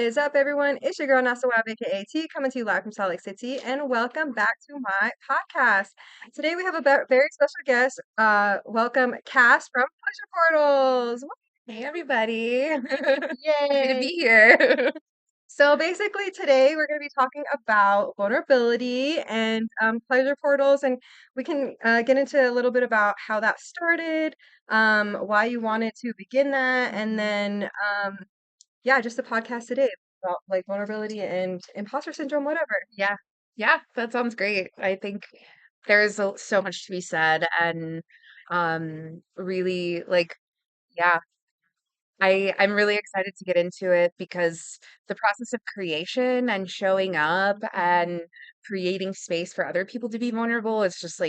is up, everyone? It's your girl Nasa Wab, aka T, coming to you live from Salt Lake City, and welcome back to my podcast. Today we have a very special guest. Welcome Cass from Pleasure Portals. Hey everybody. Happy to Yay! be here. So basically, today we're going to be talking about vulnerability and pleasure portals, and we can get into a little bit about how that started, why you wanted to begin that, and then yeah, just the podcast today about like vulnerability and imposter syndrome, whatever. Yeah. Yeah, that sounds great. I think there's so much to be said and really yeah, I'm really excited to get into it because the process of creation and showing up and creating space for other people to be vulnerable is just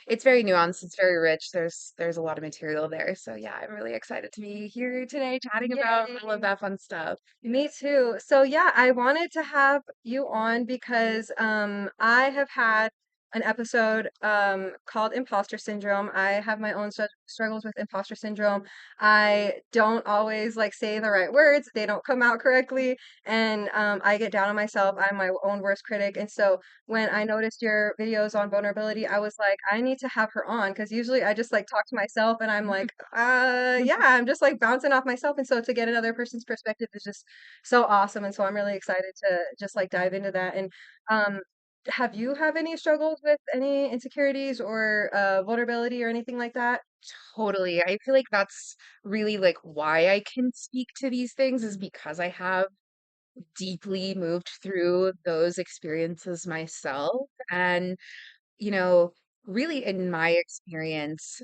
it's very nuanced, it's very rich. There's a lot of material there. So yeah, I'm really excited to be here today chatting about all of Yay. that fun stuff. Me too. So yeah, I wanted to have you on because I have had an episode called Imposter Syndrome. I have my own struggles with imposter syndrome. I don't always like say the right words. They don't come out correctly, and I get down on myself. I'm my own worst critic. And so when I noticed your videos on vulnerability, I was like, I need to have her on because usually I just like talk to myself and I'm like, yeah, I'm just like bouncing off myself. And so to get another person's perspective is just so awesome. And so I'm really excited to just like dive into that. And um, have you have any struggles with any insecurities or vulnerability or anything like that? Totally. I feel like that's really why I can speak to these things is because I have deeply moved through those experiences myself. And, you know, really in my experience,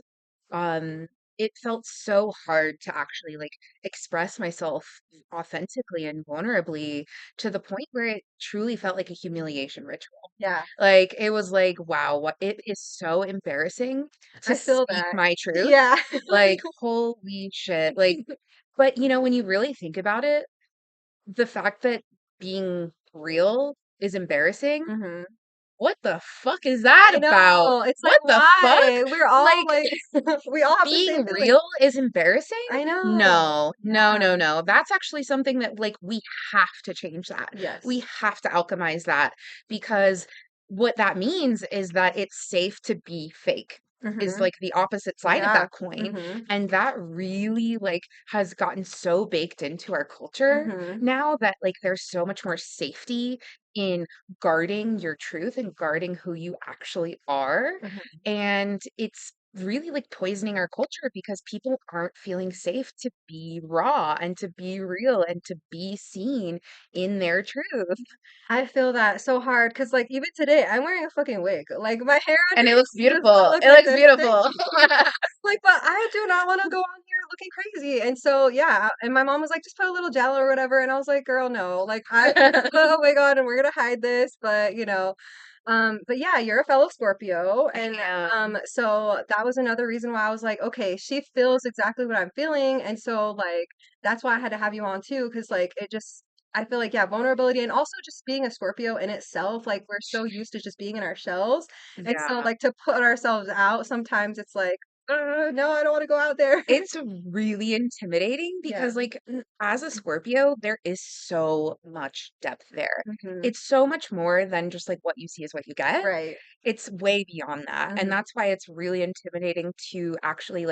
um, it felt so hard to actually express myself authentically and vulnerably to the point where it truly felt like a humiliation ritual. Yeah, Like it was like, wow, what it is so embarrassing to I feel speak that. my truth. Yeah. Like, holy shit. But when you really think about it, the fact that being real is embarrassing, hmm what the fuck is that I about? know. It's like, What the fuck? why? We're all Like, like, we all have the same being feeling. real is embarrassing? I know. No, no, Yeah. no, no. That's actually something that we have to change that. Yes. We have to alchemize that because what that means is that it's safe to be fake. Is hmm like the opposite side of Yeah. that coin. hmm And that really has gotten so baked into our culture hmm now that there's so much more safety in guarding your truth and guarding who you actually are. hmm And it's really poisoning our culture because people aren't feeling safe to be raw and to be real and to be seen in their truth. I feel that so hard because, like, even today, I'm wearing a fucking wig. Like, my hair And it looks does not beautiful. look It like looks this. Thank beautiful. you. Like, but I do not want to go on here looking crazy. And so, yeah. And my mom was like, just put a little gel or whatever. And I was like, girl, no. Like, I'm gonna put a wig on and we're gonna hide this. But but yeah, you're a fellow Scorpio, and Yeah. so that was another reason why I was like, okay, she feels exactly what I'm feeling, and so like that's why I had to have you on too, because like it just I feel like yeah, vulnerability and also just being a Scorpio in itself, like we're so used to just being in our shells, and so Yeah. like to put ourselves out, sometimes it's like, no, I don't want to go out there. It's really intimidating Yeah. because, as a Scorpio, there is so much depth there. hmm It's so much more than just what you see is what you get. Right. It's way beyond that. And hmm that's why it's really intimidating to actually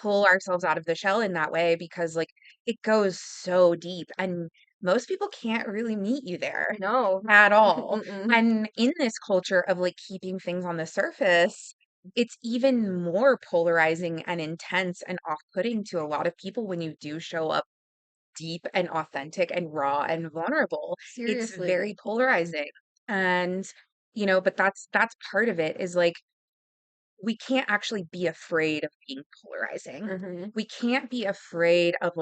pull ourselves out of the shell in that way because it goes so deep and most people can't really meet you there No. at all. Mm-mm. And in this culture of keeping things on the surface, it's even more polarizing and intense and off-putting to a lot of people when you do show up deep and authentic and raw and vulnerable. It's Seriously. very polarizing. And but that's part of it is we can't actually be afraid of being polarizing. hmm We can't be afraid of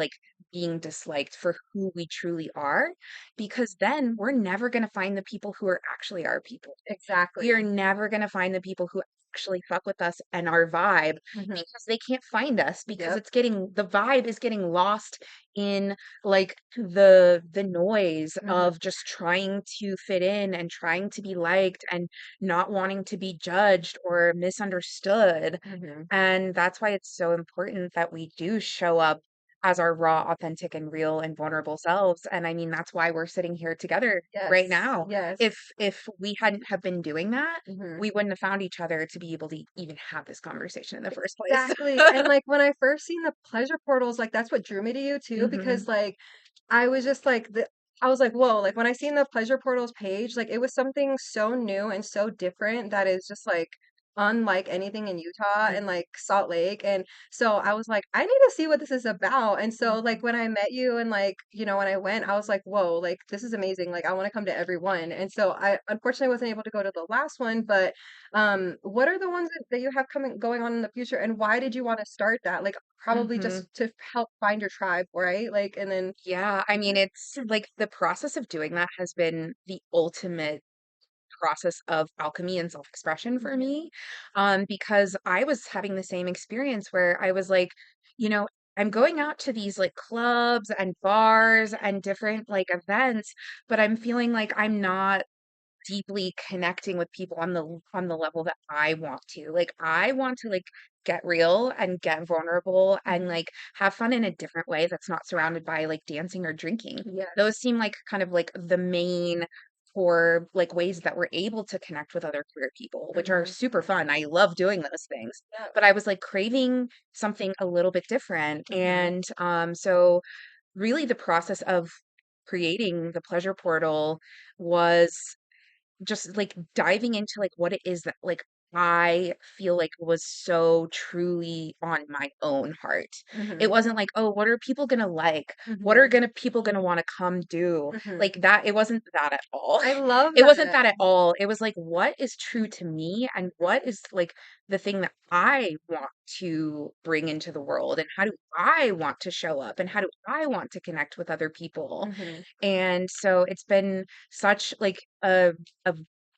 being disliked for who we truly are because then we're never going to find the people who are actually our people. We are Exactly. never going to find the people who actually fuck with us and our vibe hmm because they can't find us because Yep. it's getting the vibe is getting lost in the noise hmm of just trying to fit in and trying to be liked and not wanting to be judged or misunderstood. hmm And that's why it's so important that we do show up as our raw, authentic, and real and vulnerable selves. And I mean, that's why we're sitting here together right Yes. now. Yes. If we hadn't have been doing that, Hmm. we wouldn't have found each other to be able to even have this conversation in the first place. Exactly. And like when I first seen the pleasure portals, like that's what drew me to you too, Hmm. because like I was just like I was like, whoa, like when I seen the pleasure portals page, like it was something so new and so different that is just like unlike anything in Utah and like Salt Lake. And so I was like, I need to see what this is about. And so like when I met you and like, when I went, I was like, whoa, like this is amazing. Like I want to come to every one. And so I unfortunately wasn't able to go to the last one, but what are the ones that you have coming going on in the future and why did you want to start that? Like probably Hmm. just to help find your tribe, right? Like and then Yeah, I mean, it's like the process of doing that has been the ultimate process of alchemy and self-expression for Mhm, me. Because I was having the same experience where I was like, you know, I'm going out to these like clubs and bars and different like events, but I'm feeling like I'm not deeply connecting with people on the level that I want to. Like I want to like get real and get vulnerable and mhm. like have fun in a different way that's not surrounded by like dancing or drinking. Those Yes. seem like kind of like the main core like ways that we're able to connect with other queer people, which are Mhm. super fun. I love doing those things. Yep. But I was like craving something a little bit different. Mhm. And so really the process of creating the pleasure portal was just like diving into like what it is that like I feel like was so truly on my own heart. It Mhm. wasn't like, oh, what are people gonna like? What are Mhm. gonna people gonna want to come do? Mhm. Like that, it wasn't that at all. I love It wasn't that. that at all. It was like, what is true to me and what is like the thing that I want to bring into the world and how do I want to show up and how do I want to connect with other people? Mhm. And so it's been such like a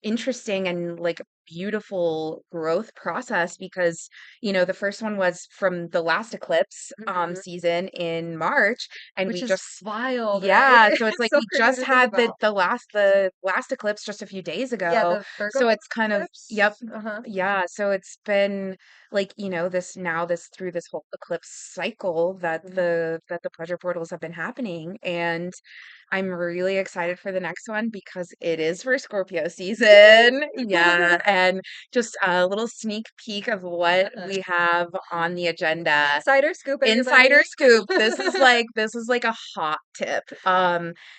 interesting and like beautiful growth process because the first one was from the last eclipse Mhm. season in March and Which we is just wild, right? yeah, so it's It's like so we crazy just to think had about. the last eclipse just a few days Yeah, ago. the Virgo So it's kind of yep. eclipse. Uh-huh. Yeah, so it's been like, this now this through this whole eclipse cycle Mhm. that the pleasure portals have been happening and I'm really excited for the next one because it is for Scorpio season. Yeah, and just a little sneak peek of what Uh-huh. we have on the agenda. Insider scoop, Insider everybody. scoop. This is like a hot tip.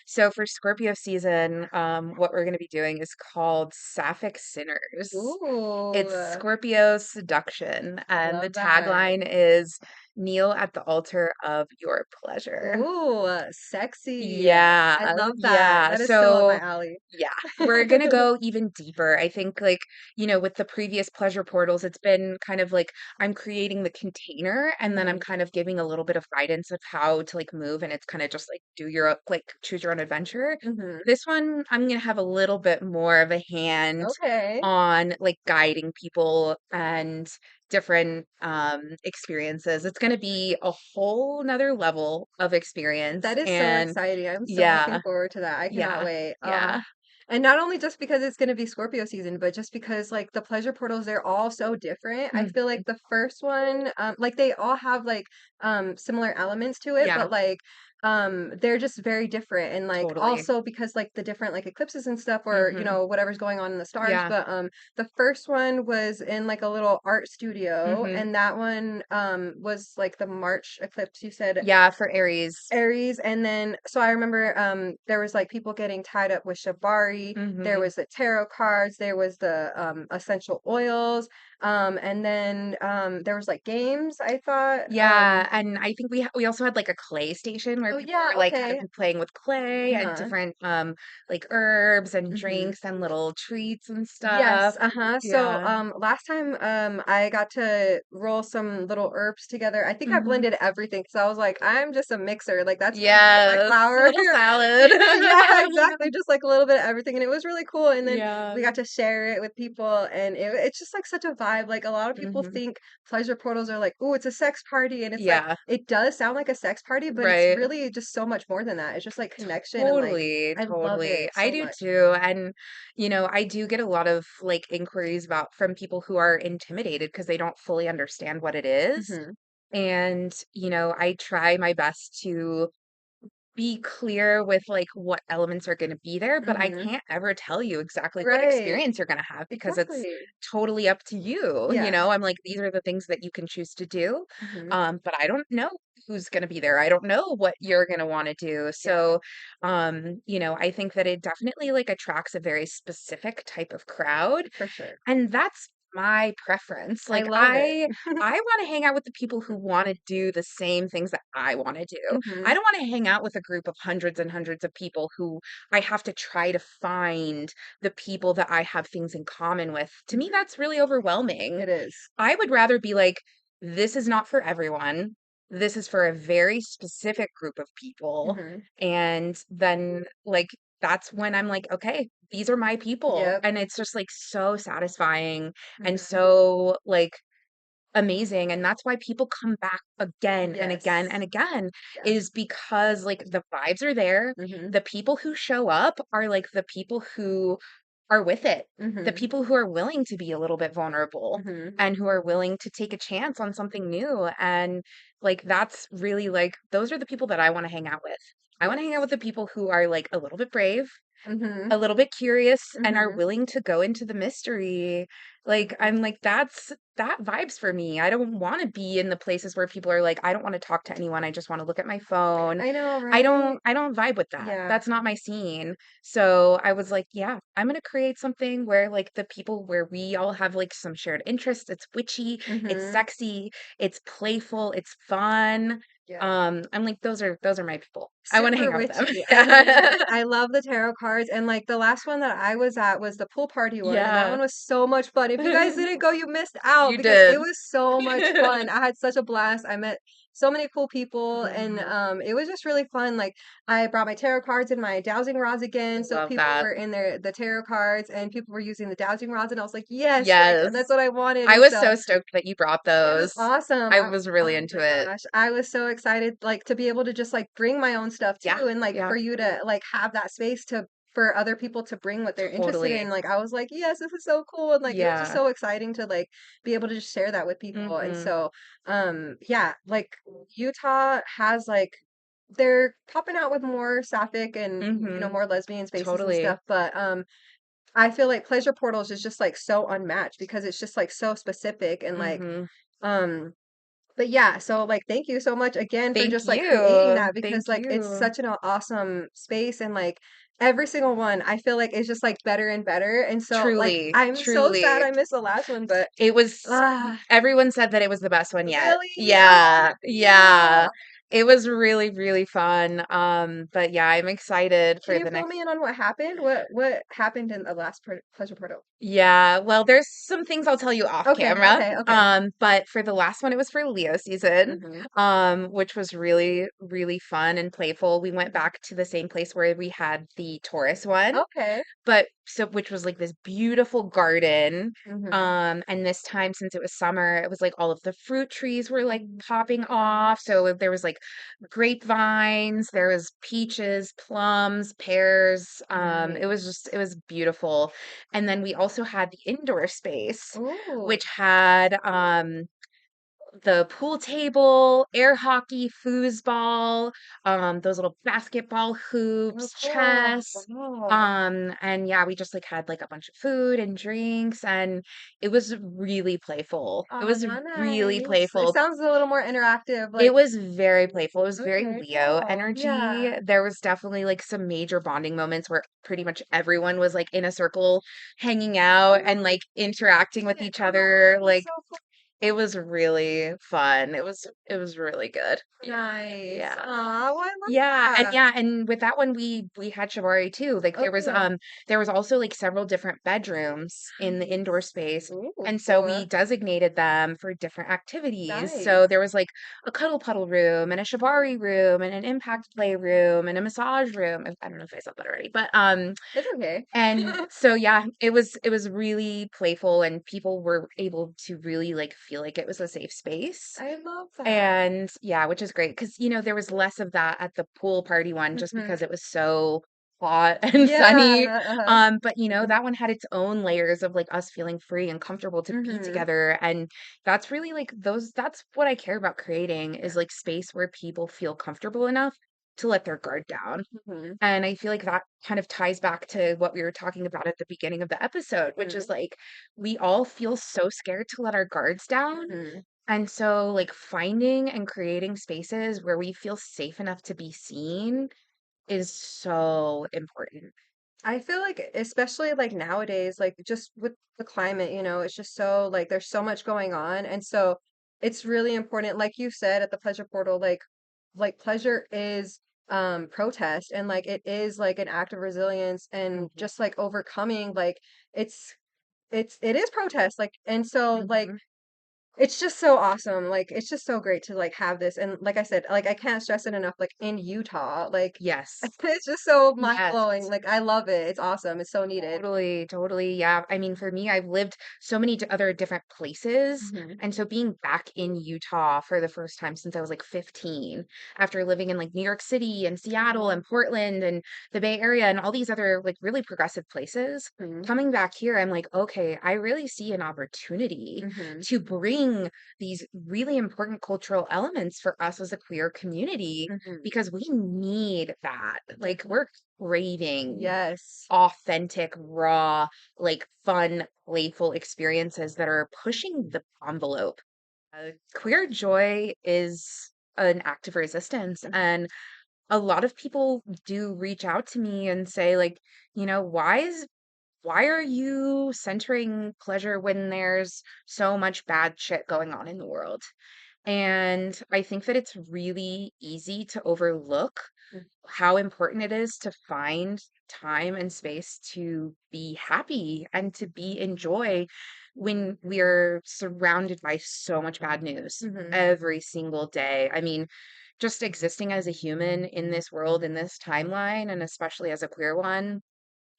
So for Scorpio season, what we're gonna be doing is called Sapphic Sinners. Ooh, It's Scorpio's seduction, and the love that. tagline is kneel at the altar of your pleasure. Ooh, sexy. Yeah, I love that. yeah. That is so up my So, alley. yeah, we're gonna go even deeper. I think, like, with the previous pleasure portals, it's been kind of like I'm creating the container and then I'm Mhm. kind of giving a little bit of guidance of how to like move, and it's kind of just like do your like choose your own adventure. Mhm. This one, I'm gonna have a little bit more of a hand Okay. on like guiding people and different experiences. It's going to be a whole nother level of experience That is so and exciting. I'm so looking yeah, forward to that. I cannot yeah, wait. yeah. And not only just because it's going to be Scorpio season, but just because like the pleasure portals, they're all so different. I Mm, feel like the first one, like they all have like similar elements to it, yeah, but like they're just very different. And like totally. also because like the different like eclipses and stuff or Hmm. whatever's going on in the stars. Yeah. But the first one was in like a little art studio, Hmm. and that one was like the March eclipse, you said Yeah, for Aries. Aries, and then so I remember there was like people getting tied up with shibari, there Hmm. was the tarot cards, there was the essential oils, and then there was like games, I thought. Yeah, and I think we also had like a clay station where Oh people yeah, were like kind okay. of playing with clay and Uh-huh. different like herbs and Hmm. drinks and little treats and Yes, stuff. uh-huh. So, Yeah. last time, I got to roll some little herbs together. I think I Hmm. blended everything because I was like, I'm just a mixer. Like that's me, me and my Yes, a flour. little salad. Yeah, exactly. Just like a little bit of everything, and it was really cool. And then Yeah. we got to share it with people, and it's just like such a vibe. Like a lot of people Hmm. think pleasure portals are like, oh, it's a sex party, and it's like Yeah, it does sound like a sex party, but it's right. really just so much more than that. It's just like connection and like Totally, I love totally. it I so do much. too. And, I do get a lot of like inquiries about from people who are intimidated because they don't fully understand what it is. Hmm. And, I try my best to be clear with like what elements are going to be there, but I Mm-hmm. can't ever tell you exactly what Right. experience you're going to have because it's Exactly. totally up to you. Yeah. I'm like, these are the things that you can choose to do. Mm-hmm. But I don't know who's going to be there. I don't know what you're going to want to do. Yeah, So, I think that it definitely like attracts a very specific type of crowd. for sure. And that's my preference. I Like love it. I want to hang out with the people who want to do the same things that I want to do. I Mm-hmm. don't want to hang out with a group of hundreds and hundreds of people who I have to try to find the people that I have things in common with. To me, that's really overwhelming. It is. I would rather be like, this is not for everyone. This is for a very specific group of people. Mm-hmm. And then, like, that's when I'm like, okay, these are my people. Yep. And it's just like so satisfying and Mm-hmm. so like amazing, and that's why people come back again and again and Yes. again Yeah. is because, like, the vibes are there. Mm-hmm. The people who show up are, like, the people who are with it, the Mm-hmm. people who are willing to be a little bit vulnerable Mm-hmm. and who are willing to take a chance on something new, and, like, that's really, like those are the people that I wanna hang out with. I wanna hang out Yes. with the people who are, like, a little bit brave, Mm-hmm. a little bit curious, and are Mm-hmm. willing to go into the mystery. Like, Mm-hmm. I'm like, that vibes for me. I don't want to be in the places where people are like, I don't want to talk to anyone. I just want to look at my phone. I know, I right? don't I don't vibe with that. Yeah. That's not my scene. So I was like, yeah, I'm gonna create something where like the people where we all have like some shared interests. It's witchy, it's Mm-hmm. sexy, it's playful, it's fun. Yeah. I'm like, those are my people. I want to hang Super out with them. witchy. I love it. I love the tarot cards. And like the last one that I was at was the pool party one, and that Yeah. one was so much fun. If you guys didn't go, you missed out You because it did. was so much fun. I had such a blast. I met so many cool people, and Mhm. it was just really fun. Like I brought my tarot cards and my dowsing rods again, so Love people that. were in there the tarot cards and people were using the dowsing rods, and I was like, yes, like that's Yes. what I wanted. I And was so so stoked that you brought it was those. awesome. I was really Oh into my it. gosh. I was so excited, like, to be able to just, like, bring my own stuff Yeah, too, and, like, yeah, for you to, like, have that space to for other people to bring what they're interested in, totally. like, I was like, "Yes, this is so cool," and, like, it was just Yeah. so exciting to, like, be able to just share that with people, and Mhm, so, yeah, like, Utah has, like they're popping out with more sapphic and, mhm, more lesbian spaces and totally. stuff, but, I feel like Pleasure Portals is just, like, so unmatched because it's just, like, so specific and, like, Mhm. um but yeah, so like thank you so much again for Thank just like creating you. that because Thank like it's you. such an awesome space and like every single one I feel like is just like better and better. And so like Truly, I'm so sad truly. I missed the last one, but It was ah everyone said that it was the best one yet. really? Yeah, Oh yeah. no. It was really, really fun. But yeah, I'm excited Can for you the fill next. me in on what happened? What happened in the last Pleasure Portal? Yeah, well, there's some things I'll tell you off Okay, camera. okay, okay. But for the last one, it was for Leo season, Mm-hmm. which was really, really fun and playful. We went back to the same place where we had the Taurus one, Okay. but so which was like this beautiful garden. Mm-hmm. And this time, since it was summer, it was like all of the fruit trees were like popping off. So there was like grapevines, there was peaches, plums, pears. Nice. It was beautiful. And then we also had the indoor space, Ooh. which had the pool table, air hockey, foosball, those little basketball Oh hoops, cool. chess. Wow. And yeah, we just like had like a bunch of food and drinks, and it was really playful. It Oh, was really nice. It playful. sounds a little more interactive, It like was very playful. It was very okay, Leo cool. energy. Yeah. There was definitely like some major bonding moments where pretty much everyone was like in a circle hanging out and Oh, like interacting with shit. each Oh, other. that's Like so cool. it was really fun. It was really good. Nice. Yeah. Aw, well, I love Yeah, and that. yeah, and with that one we had shibari too. Like Oh, cool. there was also like several different bedrooms in the indoor space. Ooh, And so we cool. designated them for different activities. So Nice. there was like a cuddle puddle room and a shibari room and an impact play room and a massage room. I don't know if I said that already, but It's okay. and so yeah, it was really playful and people were able to really like feel like it was a safe space. I love that. And yeah, which is great because there was less of that at the pool party one just Mhm. because it was so hot and Yeah. sunny. Uh-huh. But that one had its own layers of like us feeling free and comfortable to be Mhm. together. And that's really like that's what I care about creating Yeah. is like space where people feel comfortable enough to let their guard down. Mhm. And I feel like that kind of ties back to what we were talking about at the beginning of the episode, which is Mhm. like we all feel so scared to let our guards down. Mhm. And so, like, finding and creating spaces where we feel safe enough to be seen is so important. I feel like especially like nowadays, like just with the climate, it's just so like there's so much going on. And so it's really important, like you said at the pleasure portal, like pleasure is protest and like it is like an act of resilience and Mhm, just like overcoming like it's it is protest. Like and so like mhm. it's just so awesome. Like it's just so great to like have this. And like I said, like I can't stress it enough, like in Utah, like Yes. it's just so mind-blowing. Yes. Like I love it. It's awesome. It's so needed. Totally, totally. Yeah. I mean, for me, I've lived so many other different places. Mhm. And so being back in Utah for the first time since I was like 15, after living in like New York City and Seattle and Portland and the Bay Area and all these other like really progressive places, Mhm. coming back here, I'm like, okay, I really see an opportunity Mhm. to bring these really important cultural elements for us as a queer community Mhm. because we need that. Like, we're craving Yes. authentic, raw, like fun, playful experiences that are pushing the envelope. Queer joy is an act of resistance. Mhm. And a lot of people do reach out to me and say, like, why are you centering pleasure when there's so much bad shit going on in the world? And I think that it's really easy to overlook how important it is to find time and space to be happy and to be in joy when we're surrounded by so much bad news Mhm. every single day. I mean, just existing as a human in this world, in this timeline, and especially as a queer one,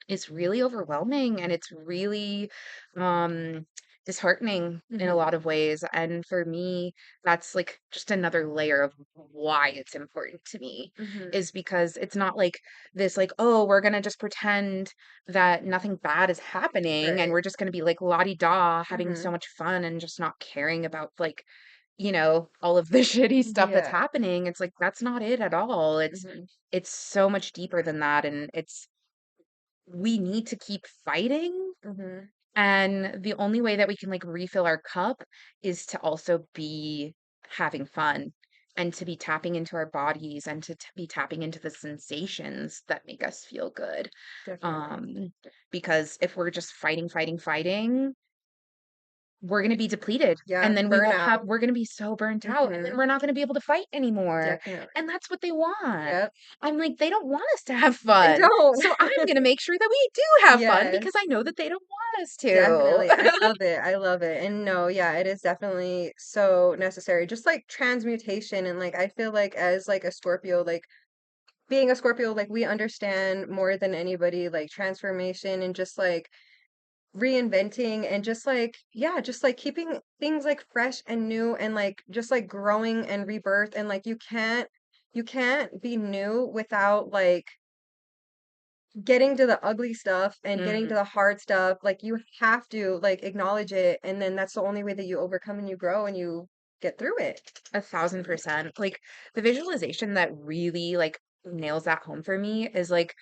is really overwhelming and it's really um disheartening in a Mhm. lot of ways. And for me, that's like just another layer of why it's important to me Mhm. is because it's not like this like, oh, we're gonna just pretend that nothing bad is happening and Right. we're just gonna be like la-di-da having so Mhm. much fun and just not caring about like all of the shitty stuff that's Yeah. happening. It's like that's not it at all. it's Mhm. it's so much deeper than that, and it's we need to keep fighting, Mhm. and the only way that we can like refill our cup is to also be having fun and to be tapping into our bodies and to be tapping into the sensations that make us feel good. Definitely. Um, because if we're just fighting, we're going to be depleted, and Yeah. then Burnout. we're going to be so burnt out, and then Mhm. we're not going to be able to fight anymore. Definitely. And that's what they want. Yep. I'm like, they don't want us to have They fun. don't. So I'm going to make sure that we do have fun because I Yes. know that they don't want us to. Definitely. I love it. I love it. And no, yeah, it is definitely so necessary. Just like transmutation and like I feel like as like a Scorpio, like being a Scorpio, like we understand more than anybody like transformation and just like reinventing and just like yeah, just like keeping things like fresh and new and like just like growing and rebirth and like you can't be new without like getting to the ugly stuff and getting to Mhm. the hard stuff, like you have to like acknowledge it, and then that's the only way that you overcome and you grow and you get through it. 1,000%. Like the visualization that really like nails that home for me is like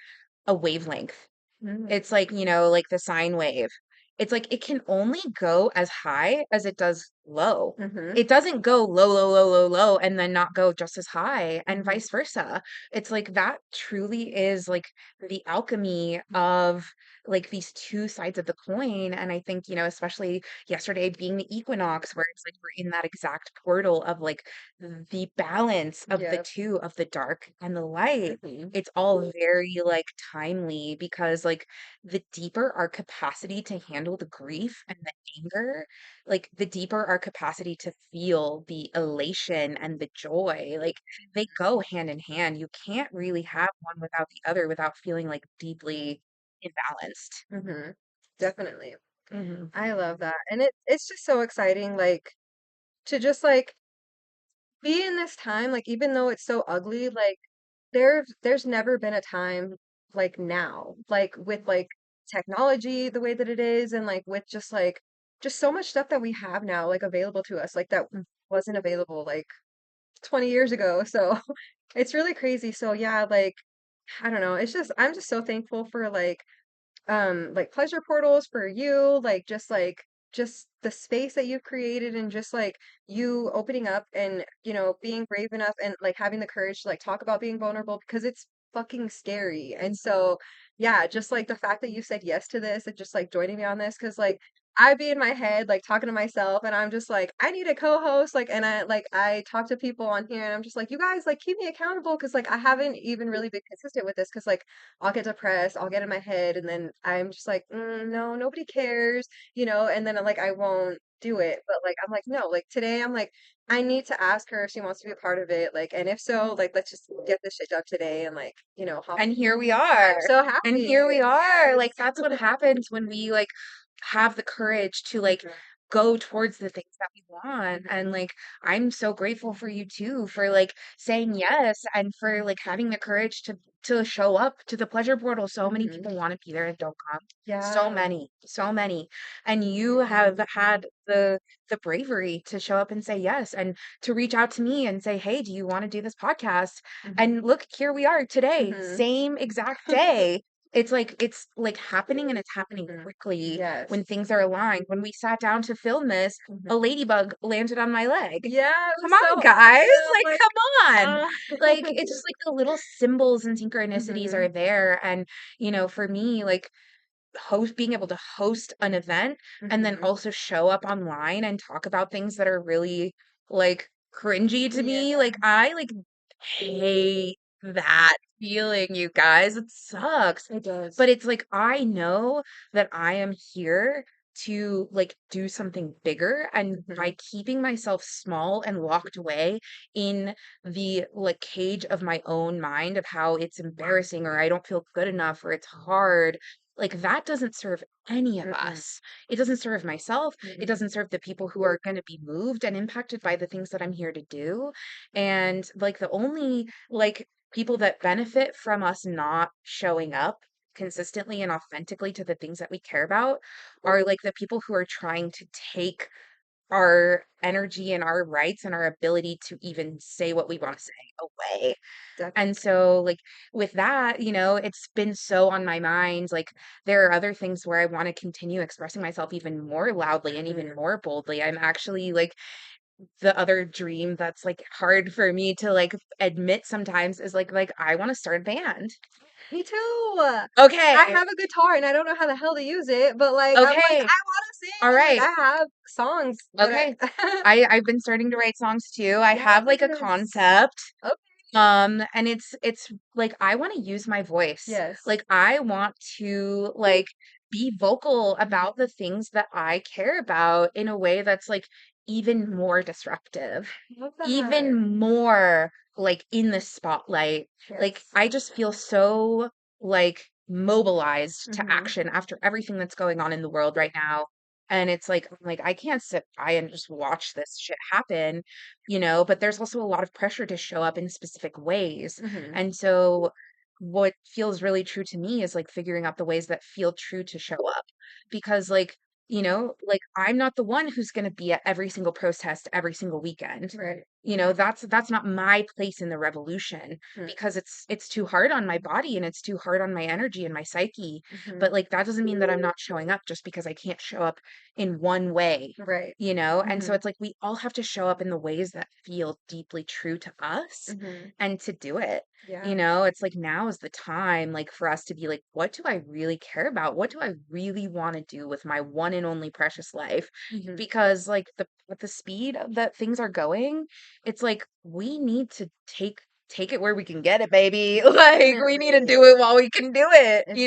a wavelength. Mhm. It's like, like the sine wave. It's like it can only go as high as it does low. Mhm. It doesn't go low, low, low, low, low, and then not go just as high, and Mhm. vice versa. It's like that truly is like the alchemy of like these two sides of the coin. And I think, especially yesterday being the equinox, where it's like we're in that exact portal of like the balance of the Yep. two, of the dark and the light. Mhm. It's all very like timely because like the deeper our capacity to handle the grief and the anger, like the deeper our capacity to feel the elation and the joy, like they go hand in hand. You can't really have one without the other without feeling like deeply imbalanced. Mhm. Definitely. Hmm. I love that. And it's just so exciting like to just like be in this time like even though it's so ugly like there's never been a time like now, like with like technology the way that it is, and like with just so much stuff that we have now like available to us, like that wasn't available like 20 years ago. So it's really crazy. So yeah, like I don't know. It's just I'm just so thankful for like pleasure portals for you, like just the space that you've created, and just like you opening up and being brave enough and like having the courage to like talk about being vulnerable, because it's fucking scary. And so yeah, just like the fact that you said yes to this and just like joining me on this, because like I'd be in my head like talking to myself, and I'm just like I need a co-host, like, and I talk to people on here, and I'm just like, you guys like keep me accountable, because like I haven't even really been consistent with this, because like I'll get depressed, I'll get in my head, and then I'm just like, no, nobody cares, and then I'm like, I won't do it. But like, I'm like, no, like today, I'm like, I need to ask her if she wants to be a part of it. Like, and if so, like, let's just get this shit done today and like, hop. And here we I'm are. so And happy. here we are. Like Yes. that's what happens when we like have the courage to like Mhm, go towards the things that we want. mhm, And like I'm so grateful for you too for like saying yes and for like having the courage to show up to the pleasure portal. So many mhm. people want to be there and don't come. So Yeah. many, so many. And you have had the bravery to show up and say yes and to reach out to me and say, "Hey, do you want to do this podcast?" Mhm, And look, here we are today, mhm. same exact day. It's like happening and it's happening Mhm. quickly Yes. when things are aligned. When we sat down to film this, Mhm. a ladybug landed on my leg. Yeah, it Come was so on, guys. awesome. Like, Like, come on. uh, Like, it's just like the little symbols and synchronicities mhm, are there. And, for me, like, being able to host an event and then mhm. also show up online and talk about things that are really like cringy to Yeah, me, like I like hate that feeling, you guys. It sucks. it does. But it's like I know that I am here to like do something bigger, and Mhm. by keeping myself small and locked away in the like cage of my own mind of how it's embarrassing or I don't feel good enough or it's hard, like that doesn't serve any of Mm-mm. us. It doesn't serve myself. It Mm-mm. doesn't serve the people who are going to be moved and impacted by the things that I'm here to do. And like the only like people that benefit from us not showing up consistently and authentically to the things that we care about are like the people who are trying to take our energy and our rights and our ability to even say what we want to say away. And Definitely. so, like, with that, it's been so on my mind. Like, there are other things where I want to continue expressing myself even more loudly and even Mhm. more boldly. I'm actually like the other dream that's like hard for me to like admit sometimes is like I want to start a band. Me too. I Okay. have a guitar and I don't know how the hell to use it, but like I'm like Okay. I want to sing, All and like right. I have songs that Okay. I I've been starting to write songs too. I have like a Yes. concept. Okay. And it's like I want to use my voice. Yes. Like I want to like be vocal about the things that I care about in a way that's like even more disruptive, Love that. even more like in the spotlight. Like Yes. I just feel so like mobilized to Mhm. action after everything that's going on in the world right now. And it's like I'm like I can't sit by and just watch this shit happen, but there's also a lot of pressure to show up in specific ways. Mhm. And so what feels really true to me is like figuring out the ways that feel true to show up because like I'm not the one who's going to be at every single protest every single weekend. Right. That's not my place in the revolution Mm. because it's too hard on my body and it's too hard on my energy and my psyche. Mhm. But like that doesn't mean that I'm not showing up just because I can't show up in one way, Right. and so Mhm. it's like we all have to show up in the ways that feel deeply true to us Mhm. and to do it. Yeah. It's like now is the time like for us to be like, what do I really care about? What do I really want to do with my one and only precious life? Mhm. Because like with the speed that things are going, it's like we need to take it where we can get it, baby. Like we need to Definitely. do it while we can do it, It's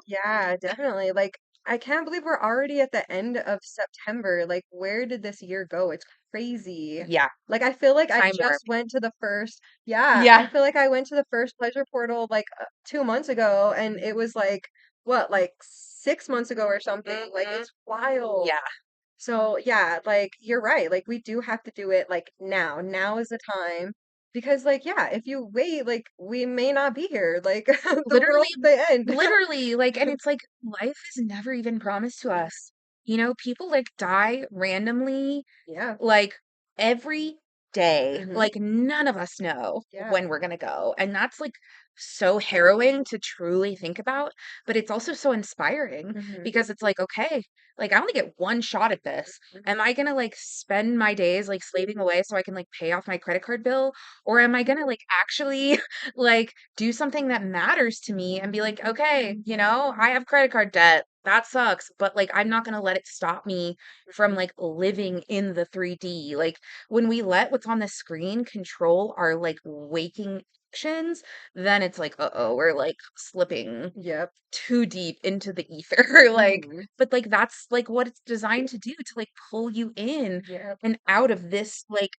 yeah, definitely. Like I can't believe we're already at the end of September. Like where did this year go? It's crazy. Yeah, Like I feel like I time warp. just went to the first, yeah, I Yeah. feel like I went to the first pleasure portal like 2 months ago, and it was like what, like 6 months ago or something. Like Mhm. it's wild. Yeah. So yeah, like you're right. Like we do have to do it like now. Now is the time. Because like, yeah, if you wait, like we may not be here. Like the Literally, world may end. literally, like, and it's like life is never even promised to us. You know, people like die randomly Yeah. like every day. Hmm. Like none of us know Yeah. when we're gonna go. And that's like so harrowing to truly think about, but it's also so inspiring Hmm. because it's like, okay, like I only get one shot at this. Am I gonna like spend my days like slaving away so I can like pay off my credit card bill? Or am I gonna like actually like do something that matters to me and be like, okay, you know, I have credit card debt. That sucks, but like I'm not gonna let it stop me from like living in the 3D. Like when we let what's on the screen control our like waking actions, then it's like, uh-oh, we're like slipping Yep. too deep into the ether. Like, Hmm. but like that's like what it's designed to do to like pull you in Yep. and out of this like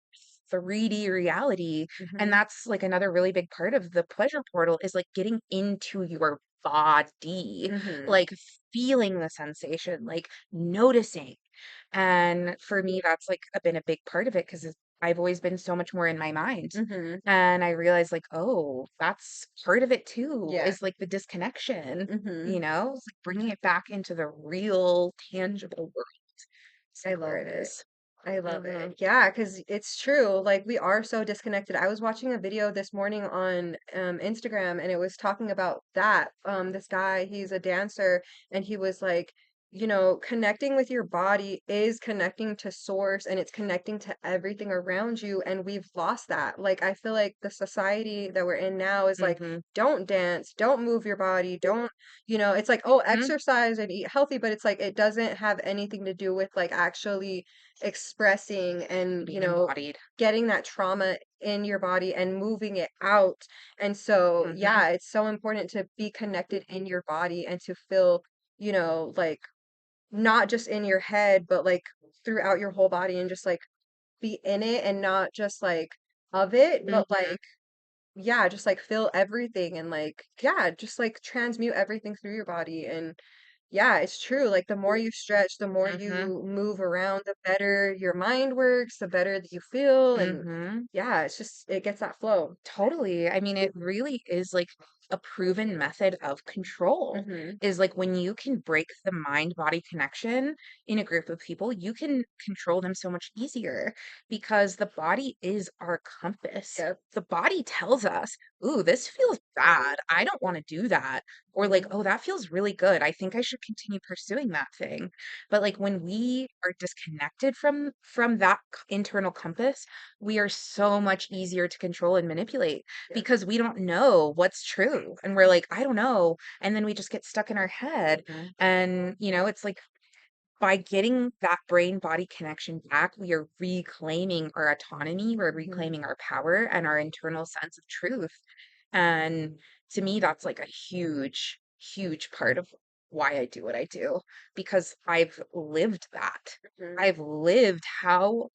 3D reality. And Hmm. that's like another really big part of the pleasure portal is like getting into your body, Hmm. like feeling the sensation, like noticing. And for me, that's like been a big part of it because I've always been so much more in my mind. Hmm. And I realized like, oh, that's part of it too, Yeah. is like the disconnection, Hmm. you know? It's like bringing it back into the real, tangible world. Is I like where love it it. is. I love Mm-hmm. it. Yeah, because it's true. Like we are so disconnected. I was watching a video this morning on Instagram and it was talking about that. This guy, he's a dancer, and he was like, connecting with your body is connecting to source and it's connecting to everything around you. And we've lost that. Like I feel like the society that we're in now is like, Mm-hmm. don't dance, don't move your body, don't, it's like, oh, Mm-hmm. exercise and eat healthy, but it's like it doesn't have anything to do with like actually expressing and Being embodied. getting that trauma in your body and moving it out. And so Mm-hmm. yeah, it's so important to be connected in your body and to feel, like not just in your head but like throughout your whole body, and just like be in it and not just like of it, but Mm-hmm. like yeah, just like feel everything and like yeah, just like transmute everything through your body. And yeah, it's true. Like the more you stretch, the more Mm-hmm. you move around, the better your mind works, the better that you feel. And Mm-hmm. yeah, it gets that flow. Totally. I mean, it really is like a proven method of control. Hmm. Is like when you can break the mind body connection in a group of people, you can control them so much easier because the body is our compass. Yep. The body tells us, ooh, this feels bad. I don't want to do that. Or like, Hmm. oh, that feels really good. I think I should continue pursuing that thing. But like when we are disconnected from that internal compass, we are so much easier to control and manipulate Yep. because we don't know what's true. And we're like, I don't know. And then we just get stuck in our head. Hmm. And, you know, it's like by getting that brain body connection back, we are reclaiming our autonomy, we're Hmm. reclaiming our power and our internal sense of truth. And to me, that's like a huge, huge part of why I do what I do because I've lived that. Hmm. I've lived how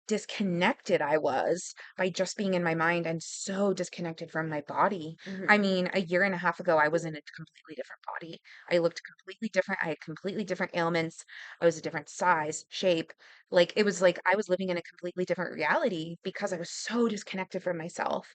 disconnected I was by just being in my mind and so disconnected from my body. I Hmm. mean, a year and a half ago, I was in a completely different body. I looked completely different. I had completely different ailments. I was a different size, shape. Like it was like I was living in a completely different reality because I was so disconnected from myself.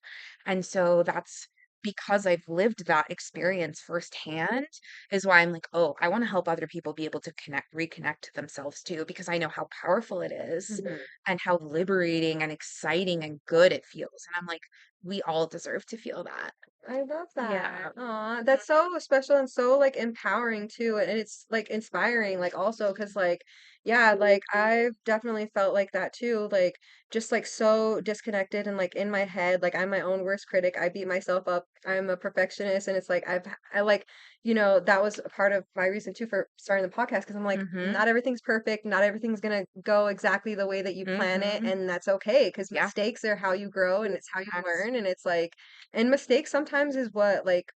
And so that's because I've lived that experience firsthand is why I'm like, oh, I want to help other people be able to reconnect to themselves too, because I know how powerful it is Hmm. and how liberating and exciting and good it feels. And I'm like, we all deserve to feel that. I love Yeah. that. Aw, that's so special and so like empowering too. And it's like inspiring, like also because like, yeah, like I've definitely felt like that too. Like just like so disconnected and like in my head, like I'm my own worst critic. I beat myself up. I'm a perfectionist. And it's like I like, that was a part of my reason too for starting the podcast, because I'm like, Mhm. not everything's perfect. Not everything's gonna go exactly the way that you plan it. Mhm. And that's okay, because Yeah. mistakes are how you grow and it's how you Facts. learn. And it's like, and mistakes sometimes is what like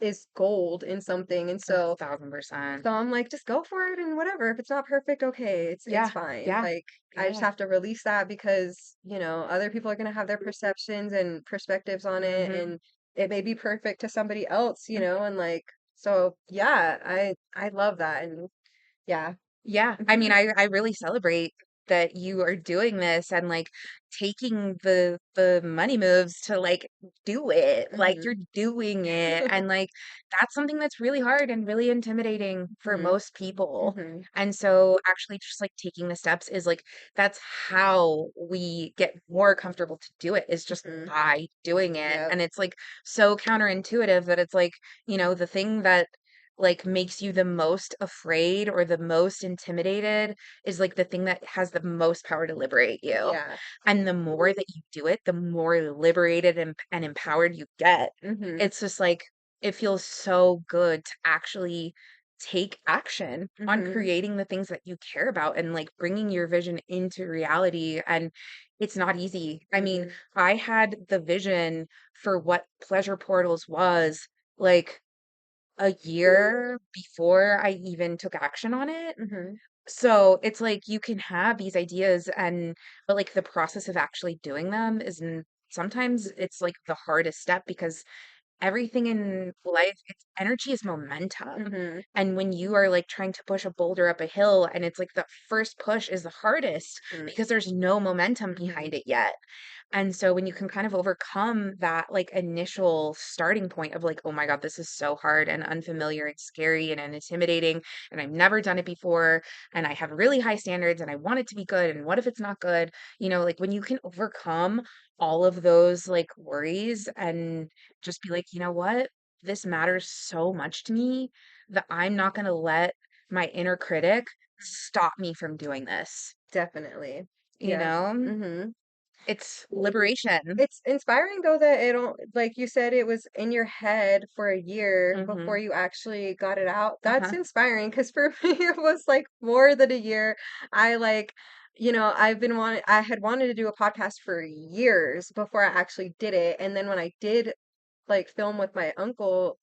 is gold in something. And so 1,000%. I'm like, just go for it and whatever. If it's not perfect, okay, it's Yeah. fine. Yeah. Like I just Yeah. have to release that because, other people are gonna have their perceptions and perspectives on it, Mhm. and it may be perfect to somebody else, and like so yeah, I love that. And yeah. Yeah. I mean, I really celebrate that you are doing this and like taking the money moves to like do it. Like Mhm. you're doing it. And like that's something that's really hard and really intimidating for Mhm. most people. Mhm. And so actually just like taking the steps is like that's how we get more comfortable to do it is just Mhm. by doing it. Yep. And it's like so counterintuitive that it's like, the thing that like makes you the most afraid or the most intimidated is like the thing that has the most power to liberate you. Yeah. And the more that you do it, the more liberated and empowered you get. Mhm. It's just like it feels so good to actually take action on Mhm. creating the things that you care about and like bringing your vision into reality. And it's not easy. I mean, Mhm. I had the vision for what pleasure portals was like a year before I even took action on it. Mhm. So it's like you can have these ideas but like the process of actually doing them sometimes it's like the hardest step because everything in life, it's energy is momentum. Mhm. And when you are like trying to push a boulder up a hill and it's like the first push is the hardest Mhm. because there's no momentum Mhm. behind it yet. And so when you can kind of overcome that like initial starting point of like, oh my God, this is so hard and unfamiliar and scary and intimidating, and I've never done it before, and I have really high standards and I want it to be good, and what if it's not good? Like when you can overcome all of those like worries and just be like, you know what? This matters so much to me that I'm not going to let my inner critic stop me from doing this. Definitely. You Yeah. know, Mhm. it's liberation. It's inspiring though that it don't like you said it was in your head for a year before Mhm. you actually got it out. That's Uh-huh. inspiring because for me it was like more than a year. I like, I had wanted to do a podcast for years before I actually did it. And then when I did like film with my uncle,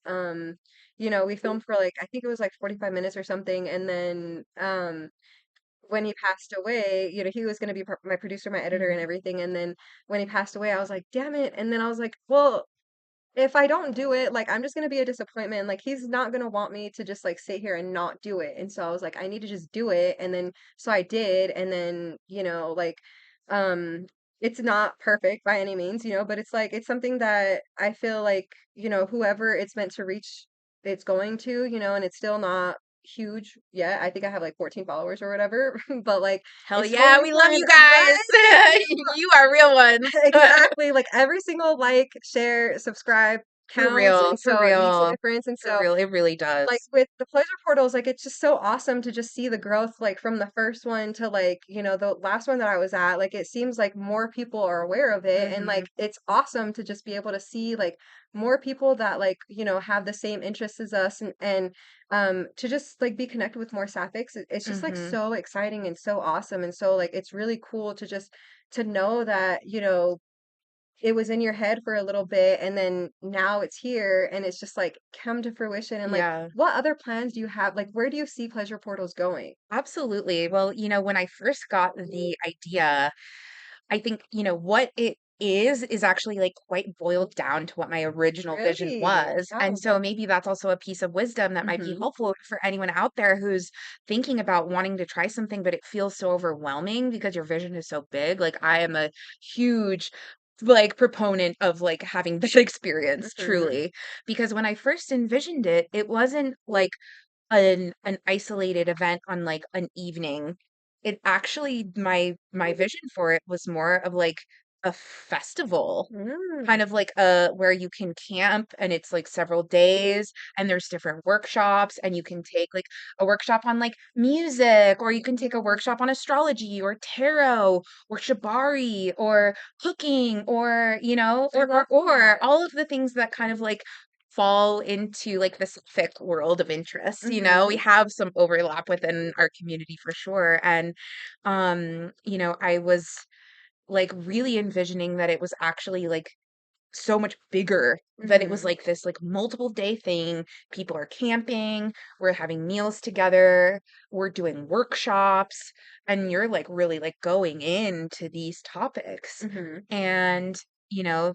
we filmed for like I think it was like 45 minutes or something. And then when he passed away, he was going to be my producer, my editor, and Mhm. everything. And then when he passed away, I was like, damn it. And then I was like, well, if I don't do it, like, I'm just going to be a disappointment. Like, he's not going to want me to just like sit here and not do it. And so I was like, I need to just do it. And then, so I did. And then, um, it's not perfect by any means, but it's like, it's something that I feel like, whoever it's meant to reach, it's going to, and it's still not huge yet. I think I have like 14 followers or whatever, but like, Hell it's yeah, totally we love fine. you Right? guys. You are real ones. Exactly, like, every single like, share, subscribe For counts, real, and for so it makes a real, difference, and for so, real. It really like, does. with the pleasure portals, like, it's just so awesome to just see the growth, like, from the first one to, like, the last one that I was at, like, it seems like more people are aware of it, and, like, Mhm. it's awesome to just be able to see, like, more people that, like, have the same interests as us, and to just, like, be connected with more sapphics, it's just, like, Mhm. so exciting and so awesome, and so, like, it's really cool to just to know that, it was in your head for a little bit and then now it's here and it's just like come to fruition and like Yeah. what other plans do you have? Like where do you see pleasure portals going? Absolutely. Well, when I first got the idea, I think, what it is actually like quite boiled down to what my original vision Really? was. And Oh. so maybe that's also a piece of wisdom that might be Mhm. helpful for anyone out there who's thinking about wanting to try something, but it feels so overwhelming because your vision is so big. Like I am a huge like proponent of like having that experience Mhm. truly because when I first envisioned it, it wasn't like an isolated event on, like, an evening. It actually my vision for it was more of, like, a festival, Mm. kind of like, where you can camp and it's, like, several days and there's different workshops and you can take, like, a workshop on, like, music, or you can take a workshop on astrology or tarot or shibari or cooking or, I love or that. all of the things that kind of, like, fall into like the specific world of interests. We Mhm. have some overlap within our community for sure. And I was like really envisioning that it was actually like so much bigger, that it was Mhm. like this like multiple day thing. People are camping, we're having meals together, we're doing workshops, and you're like really like going into these topics. Mhm. And you know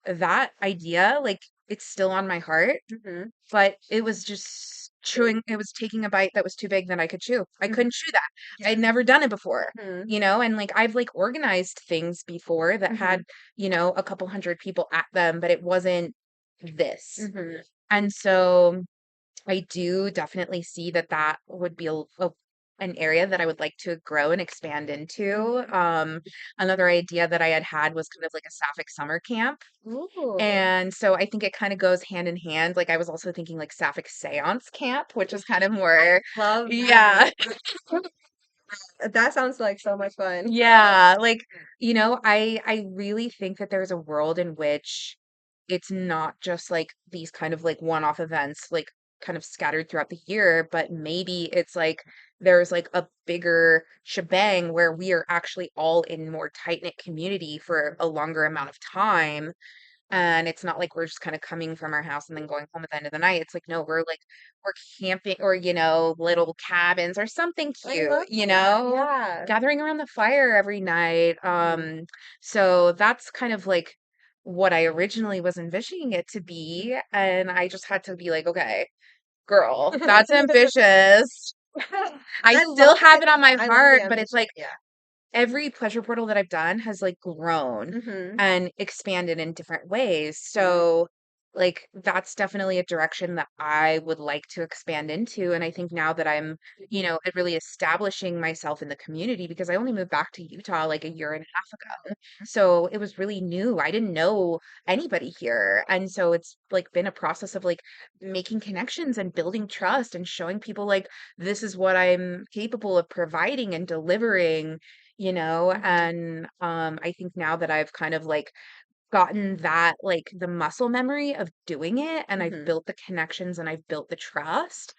that idea, like, it's still on my heart, Mhm. but it was just chewing, it was taking a bite that was too big that I could chew. I Mhm. couldn't chew that. Yeah. I'd never done it before, Mhm. and like I've like organized things before that Mhm. had, a couple hundred people at them, but it wasn't this. Mhm. And so I do definitely see that that would be an area that I would like to grow and expand into. Another idea that I had was kind of like a sapphic summer camp. Ooh, And so I think it kind of goes hand in hand. Like I was also thinking like sapphic seance camp, which is kind of more, love that. yeah, That sounds like so much fun. yeah. Like, I really think that there's a world in which it's not just like these kind of like one-off events, like kind of scattered throughout the year, but maybe it's like there's like a bigger shebang where we are actually all in more tight-knit community for a longer amount of time. And it's not like we're just kind of coming from our house and then going home at the end of the night. It's like, no, we're camping or, little cabins or something I cute, love that. Yeah. gathering around the fire every night. Mhm. So that's kind of like what I originally was envisioning it to be. And I just had to be like, okay, girl, that's ambitious. I I still love have it. it on my I love the heart, but it's ambition. like, Yeah. every pleasure portal that I've done has like grown Mhm. and expanded in different ways. Mhm. So, like, that's definitely a direction that I would like to expand into. And I think now that I'm, really establishing myself in the community, because I only moved back to Utah like a year and a half ago. So it was really new. I didn't know anybody here. And so it's like been a process of like making connections and building trust and showing people like, this is what I'm capable of providing and delivering, Mhm. and I think now that I've kind of like gotten that like the muscle memory of doing it and I've Mhm. built the connections and I've built the trust,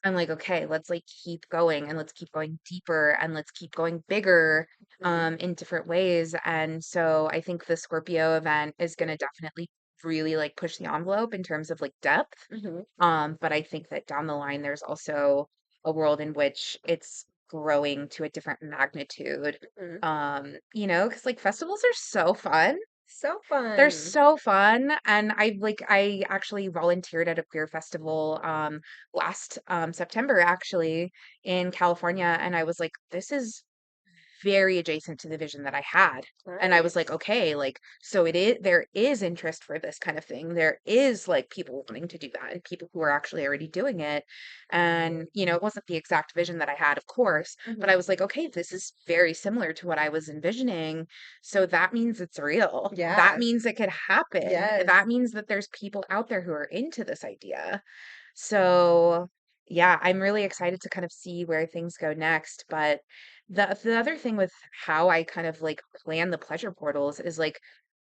I'm like, okay, let's like keep going and let's keep going deeper and let's keep going bigger Mhm. in different ways. And so I think the Scorpio event is going to definitely really like push the envelope in terms of like depth. Mhm. But I think that down the line, there's also a world in which it's growing to a different magnitude. Mhm. Because like festivals are so fun. So They're fun. so fun. And I actually volunteered at a queer festival last September actually in California. And I was like, this is very adjacent to the vision that I had. And I was like, Nice. okay, like, so there is interest for this kind of thing. There is like people wanting to do that and people who are actually already doing it. And, it wasn't the exact vision that I had, of course, but Mhm. I was like, okay, this is very similar to what I was envisioning. So that means it's real. That Yeah. means it could happen. Yes. That means that there's people out there who are into this idea. So, yeah, I'm really excited to kind of see where things go next. But the other thing with how I kind of like plan the pleasure portals is like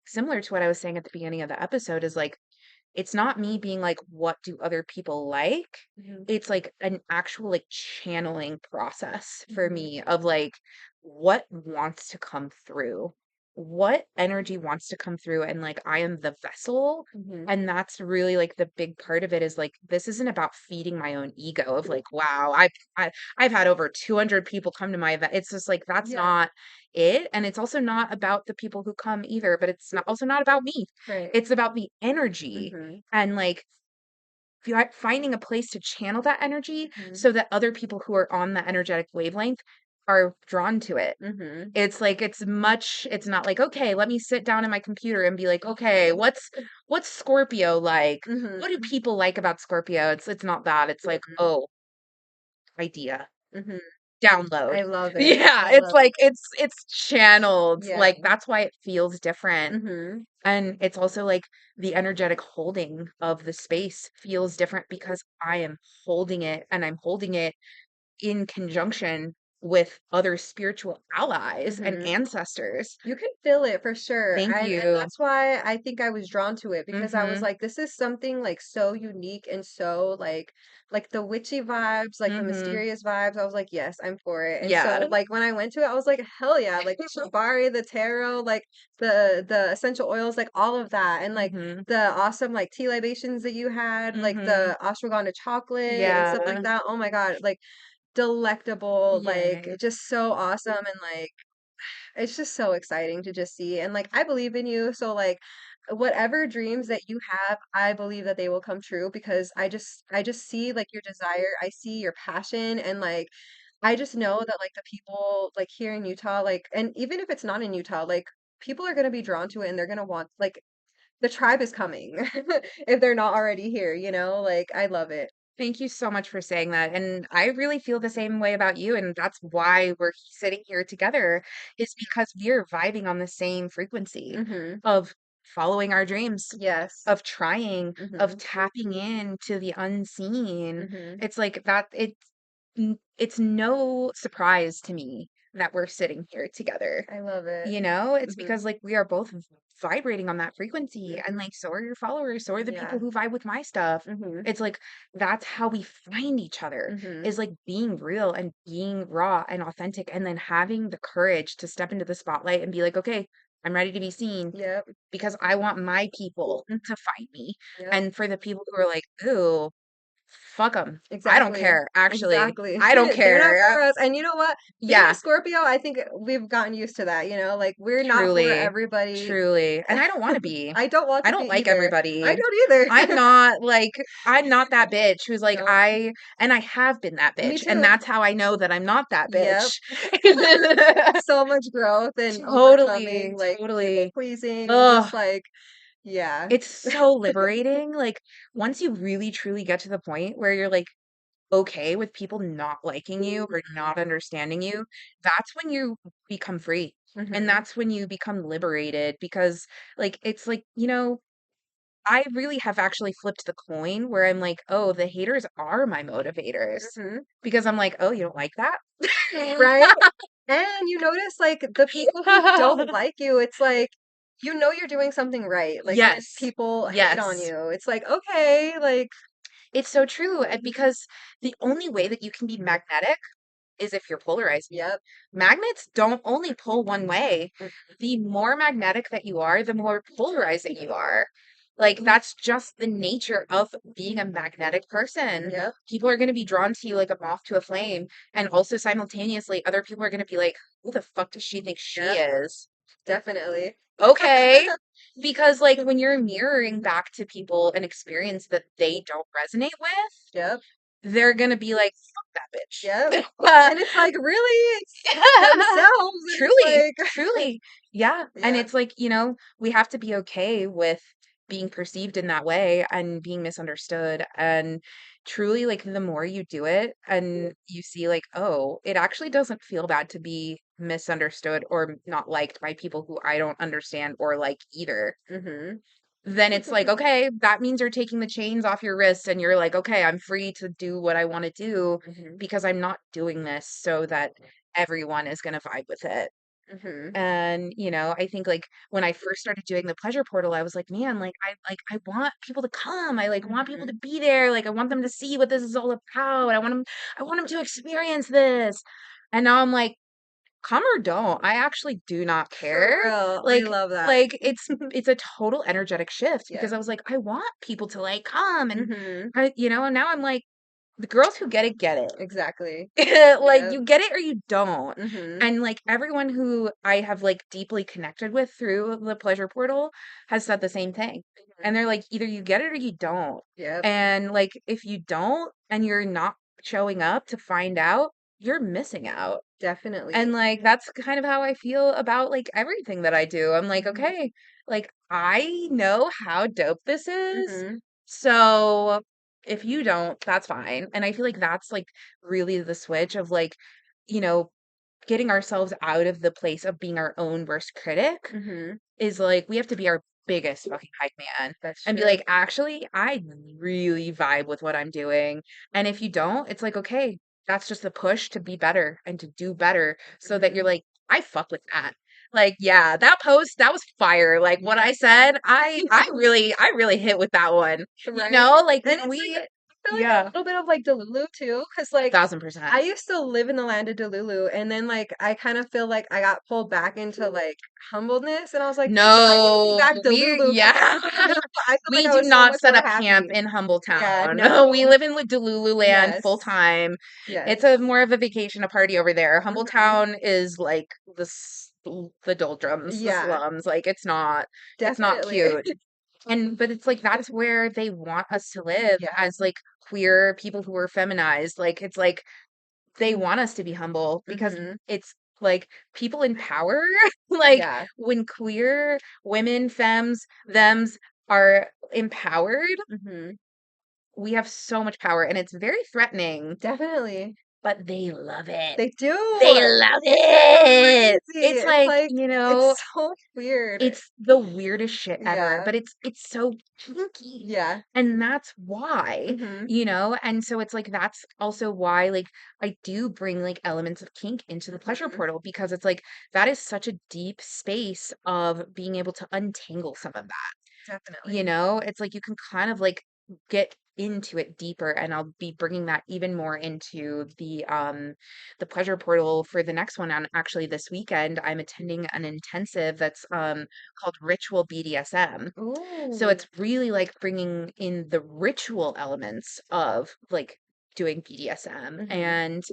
similar to what I was saying at the beginning of the episode is like it's not me being like, what do other people like? Mhm. It's like an actual like channeling process for Mhm. me of like what wants to come through, what energy wants to come through, and like I am the vessel. Mhm. And that's really like the big part of it is like this isn't about feeding my own ego of like, wow, I've had over 200 people come to my event. It's just like that's Yeah. not it. And it's also not about the people who come either, but it's not also not about me. Right. It's about the energy Mhm. and like finding a place to channel that energy Mhm. so that other people who are on that energetic wavelength are drawn to it. Mhm. It's like it's not like, okay, let me sit down in my computer and be like, okay, what's Scorpio like? Mhm. What do people like about Scorpio? It's not that. It's like, Mhm. oh, idea, Mhm. download. I love it. Yeah, I it's love like it. it's channeled. Yeah. Like that's why it feels different. Mhm. And it's also like the energetic holding of the space feels different because I am holding it and I'm holding it in conjunction with other spiritual allies and Mhm. ancestors. You can feel it for sure. Thank And you. that's why I think I was drawn to it because I was Mhm. like, this is something like so unique and so like the witchy vibes, like the Mhm. mysterious vibes. I was like, yes, I'm for it. And Yeah. so like when I went to it, I was like, hell yeah, like the shibari, the tarot, like the essential oils, like all of that. And like Mhm. the awesome like tea libations that you had, like Mhm. the ashwagandha chocolate and stuff like Yeah. that. Oh my God, like delectable, like Yay. just so awesome and like it's just so exciting to just see. And like, I believe in you. So like, whatever dreams that you have, I believe that they will come true because I just see like your desire. I see your passion and like, I just know that like the people like here in Utah, like, and even if it's not in Utah, like people are going to be drawn to it and they're going to want like the tribe is coming if they're not already here, you know? Like, I love it. Thank you so much for saying that. And I really feel the same way about you. And that's why we're sitting here together, is because we're vibing on the same frequency Mm-hmm. of following our dreams, Yes. of trying, of Mm-hmm. tapping into the unseen. Mm-hmm. It's like that, it's no surprise to me that we're sitting here together. I love it. It's Mm-hmm. because like we are both vibrating on that frequency, and Mm-hmm. like so are your followers, so are the people Yeah. who vibe with my stuff. Mm-hmm. It's like that's how we find each other, Mm-hmm. is like being real and being raw and authentic, and then having the courage to step into the spotlight and be like, okay, I'm ready to be seen Yep. because I want my people to find me. Yep. And for the people who are like, ooh, fuck them, I don't Exactly. care. Actually, Exactly. I don't They're not care. for us. And you know what? Being a Yeah. Scorpio, I think we've gotten used to that, you know? Like we're not for Truly, everybody. truly. And I don't wanna be. I don't want I to be don't like either. I everybody. don't either. I'm not that bitch who's like, No. and I have been that Me bitch, and too. that's how I know that I'm not that Yep. bitch. So much growth and Totally, overcoming like people totally. pleasing and Ugh, just like yeah. it's so liberating. Like, once you really truly get to the point where you're like okay with people not liking you or not understanding you, that's when you become free. And Hmm. that's when you become liberated because, like, it's like, I really have actually flipped the coin where I'm like, oh, the haters are my motivators Hmm. because I'm like, oh, you don't like that? Right? And you notice like the people who don't like you, it's like you know you're doing something right. Like when Yes. people hate on Yes. you, it's like okay, like It's so true. And because the only way that you can be magnetic is if you're polarizing. yep. Magnets don't only pull one way. Mm. The more magnetic that you are, the more polarizing you are. Like, that's just the nature of being a magnetic person. Yep. People are going to be drawn to you like a moth to a flame. And also, simultaneously, other people are going to be like, who the fuck does she think she Yep. is? Definitely. Okay. Because, like, when you're mirroring back to people an experience that they don't resonate with, Yep. they're going to be like, fuck Yep. that bitch. And it's like really it's themselves and it's Truly, like truly. Yeah. And yeah. it's like, we have to be okay with being perceived in that way and being misunderstood. And truly, like, the more you do it and you see, like, oh, it actually doesn't feel bad to be misunderstood or not liked by people who I don't understand or like either. Mhm. Then it's like, okay, that means you're taking the chains off your wrists and you're like, okay, I'm free to do what I want to do Mhm. because I'm not doing this so that everyone is going to vibe with it. Mhm. And, I think like when I first started doing the pleasure portal, I was like, man, I want people to come. I like want people to Mhm. be there. Like I want them to see what this is all about. I want them to experience this. And now I'm like, come or don't, I actually do not For care. real. I Like love that. like it's a total energetic shift Yeah. because I was like, I want people to like come and Mhm. and now I'm like, the girls who get it. Exactly. Like Yep. you get it or you don't. Mhm. And like everyone who I have like deeply connected with through the pleasure portal has said the same thing. Mhm. And they're like, either you get it or you don't. Yep. And like if you don't and you're not showing up to find out, you're missing out. And, Definitely. like, that's kind of how I feel about, like, everything that I do. I'm like, Mhm. "Okay, like, I know how dope this is, Mhm. so if you don't, that's fine." And I feel like that's, like, really the switch of, like, you know, getting ourselves out of the place of being our own worst critic Mhm. is, like, we have to be our biggest fucking hype man That's and be true. like, "Actually, I really vibe with what I'm doing." And if you don't, it's like, okay, that's just the push to be better and to do better so that you're Mhm. like, "I fuck with that." Like, yeah, that post, that was fire. Like, what I said, I really hit with that one. Right? Like, And when it's like we I feel like a yeah, little bit of like Delulu too, because like 1,000%. I used to live in the land of Delulu, and then like I kind of feel like I got pulled back into like humbleness, and I was like, I need to be No, back Delulu because yeah. I feel like We I do was so not much set more up camp happy. in Humble Yeah, Town. We no, live in Delulu land full yes, time. It's yes. a more of a vacation, a party over there. Humble Hmm. Town is like this. the doldrums, the Yeah, slums. Like it's not definitely. cute. And but it's like that's where they want us to live Yeah. as like queer people who are feminized. Like it's like they want us to be humble because Hmm. it's like people in power, like Yeah, when queer women, femmes, thems are empowered, hmm, we have so much power and it's very threatening, definitely. but they love it. They They do. love It's it. crazy. It's It's like, like it's so weird. it's the weirdest shit ever, Yeah. but it's so kinky. Yeah. And that's why, Hmm. and so it's like that's also why like I do bring like elements of kink into the pleasure Hmm. portal because it's like that is such a deep space of being able to untangle some of that. Definitely. It's like you can kind of like get into it deeper and I'll be bringing that even more into the pleasure portal for the next one. On actually this weekend I'm attending an intensive that's called Ritual BDSM. So Ooh. it's really like bringing in the ritual elements of like doing BDSM Hmm. and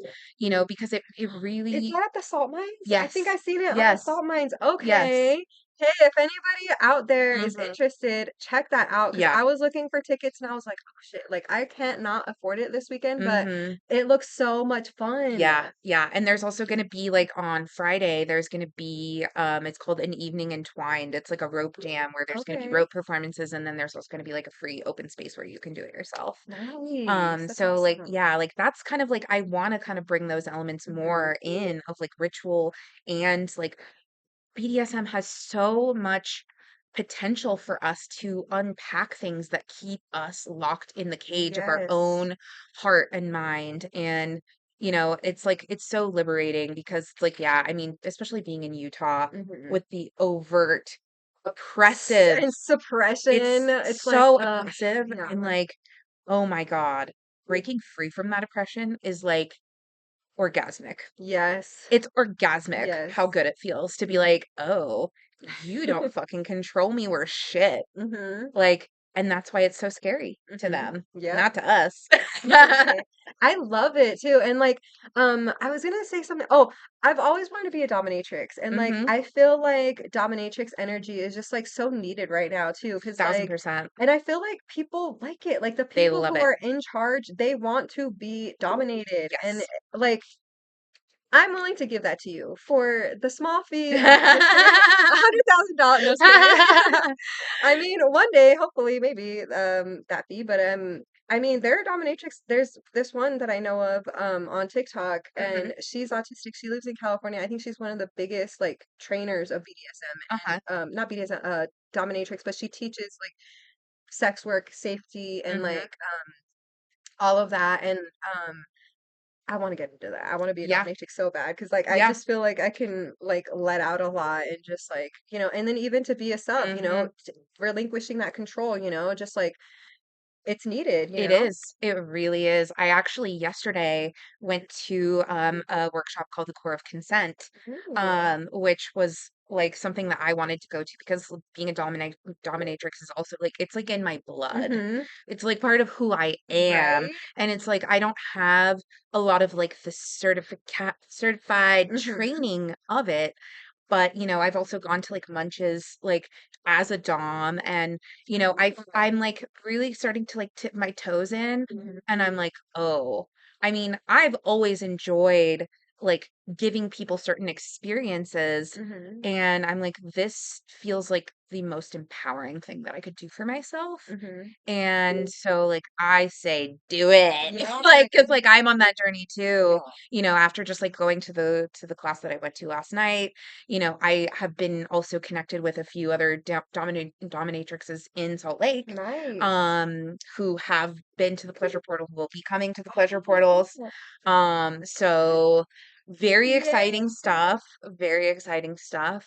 because it Is really. that at the salt mines? I think I Yes. seen it on the Yes. salt mines. Yes. Okay. Hey, if anybody out there is Mhm. interested, check that out because Yeah. I was looking for tickets and I was like, oh shit, like I can't not afford it this weekend, but Mhm. it looks so much fun. Yeah, yeah, and there's also gonna be, like, on Friday, there's gonna be, it's called An Evening Entwined. It's like a rope jam where there's gonna be Okay. rope performances, and then there's also gonna be, like, a free open space where you can do it yourself. Nice. That's So, like, awesome. yeah, like, that's kind of like I wanna kinda bring those elements Hmm. more in of, like, ritual and, like, BDSM has so much potential for us to unpack things that keep us locked in the cage of our Yes. own heart and mind. And, it's like, it's so liberating because it's like, yeah, I mean, especially being in Utah Hmm. with the overt oppressive, And suppression. it's It's like, so oppressive. yeah. And like, oh my God, breaking free from that oppression is like orgasmic. Yes. It's orgasmic how Yes. good it feels to be like, "Oh, you don't fucking control me worth shit." Hmm. Like, and that's why it's so scary to Hmm. them, Yep. not to us. Right. I love it too. And like, I was gonna say something. Oh, I've always wanted to be a dominatrix. And like, Mhm. I feel like dominatrix energy is just like so needed right now too. Cause like, 1000%. and I feel like people like it. Like the They people love who it. are in charge, they want to be dominated. And Yes. like, I'm willing to give that to you for the small fee of just giving $100,000. No, just kidding. I mean, one day, hopefully, maybe that be, but I mean, there are dominatrix. There's this one that I know of on TikTok, and Mhm. she's autistic. She lives in California. I think she's one of the biggest like trainers of BDSM Uh-huh. and not BDSM, dominatrix, but she teaches like sex work, safety, and Mhm. like all of that. And I want to get into that. I want to be a Yeah. dominatrix so bad because like I Yeah. just feel like I can like let out a lot and just like and then even to be a sub, Mhm. relinquishing that control, just like it's needed, It is. It really is. I actually yesterday went to a workshop called The Core of Consent, Ooh. which was like something that I wanted to go to because being a dominatrix is also like it's like in my blood. Mm-hmm. It's like part of who I am. Right. And it's like I don't have a lot of like the certified Mm-hmm. training of it. But, I've also gone to like munches like as a dom and I'm like really starting to like tip my toes in Mm-hmm. and I'm like, "Oh, I mean, I've always enjoyed like giving people certain experiences Mm-hmm. and I'm like this feels like the most empowering thing that I could do for myself." Mm-hmm. And so like I say do it. Yeah. Like cuz like I'm on that journey too, after just like going to the class that I went to last night, I have been also connected with a few other dominatrixes in Salt Lake, Nice. who have been to the pleasure portal, who will be coming to the pleasure portals. So very Yeah. exciting stuff, very exciting stuff.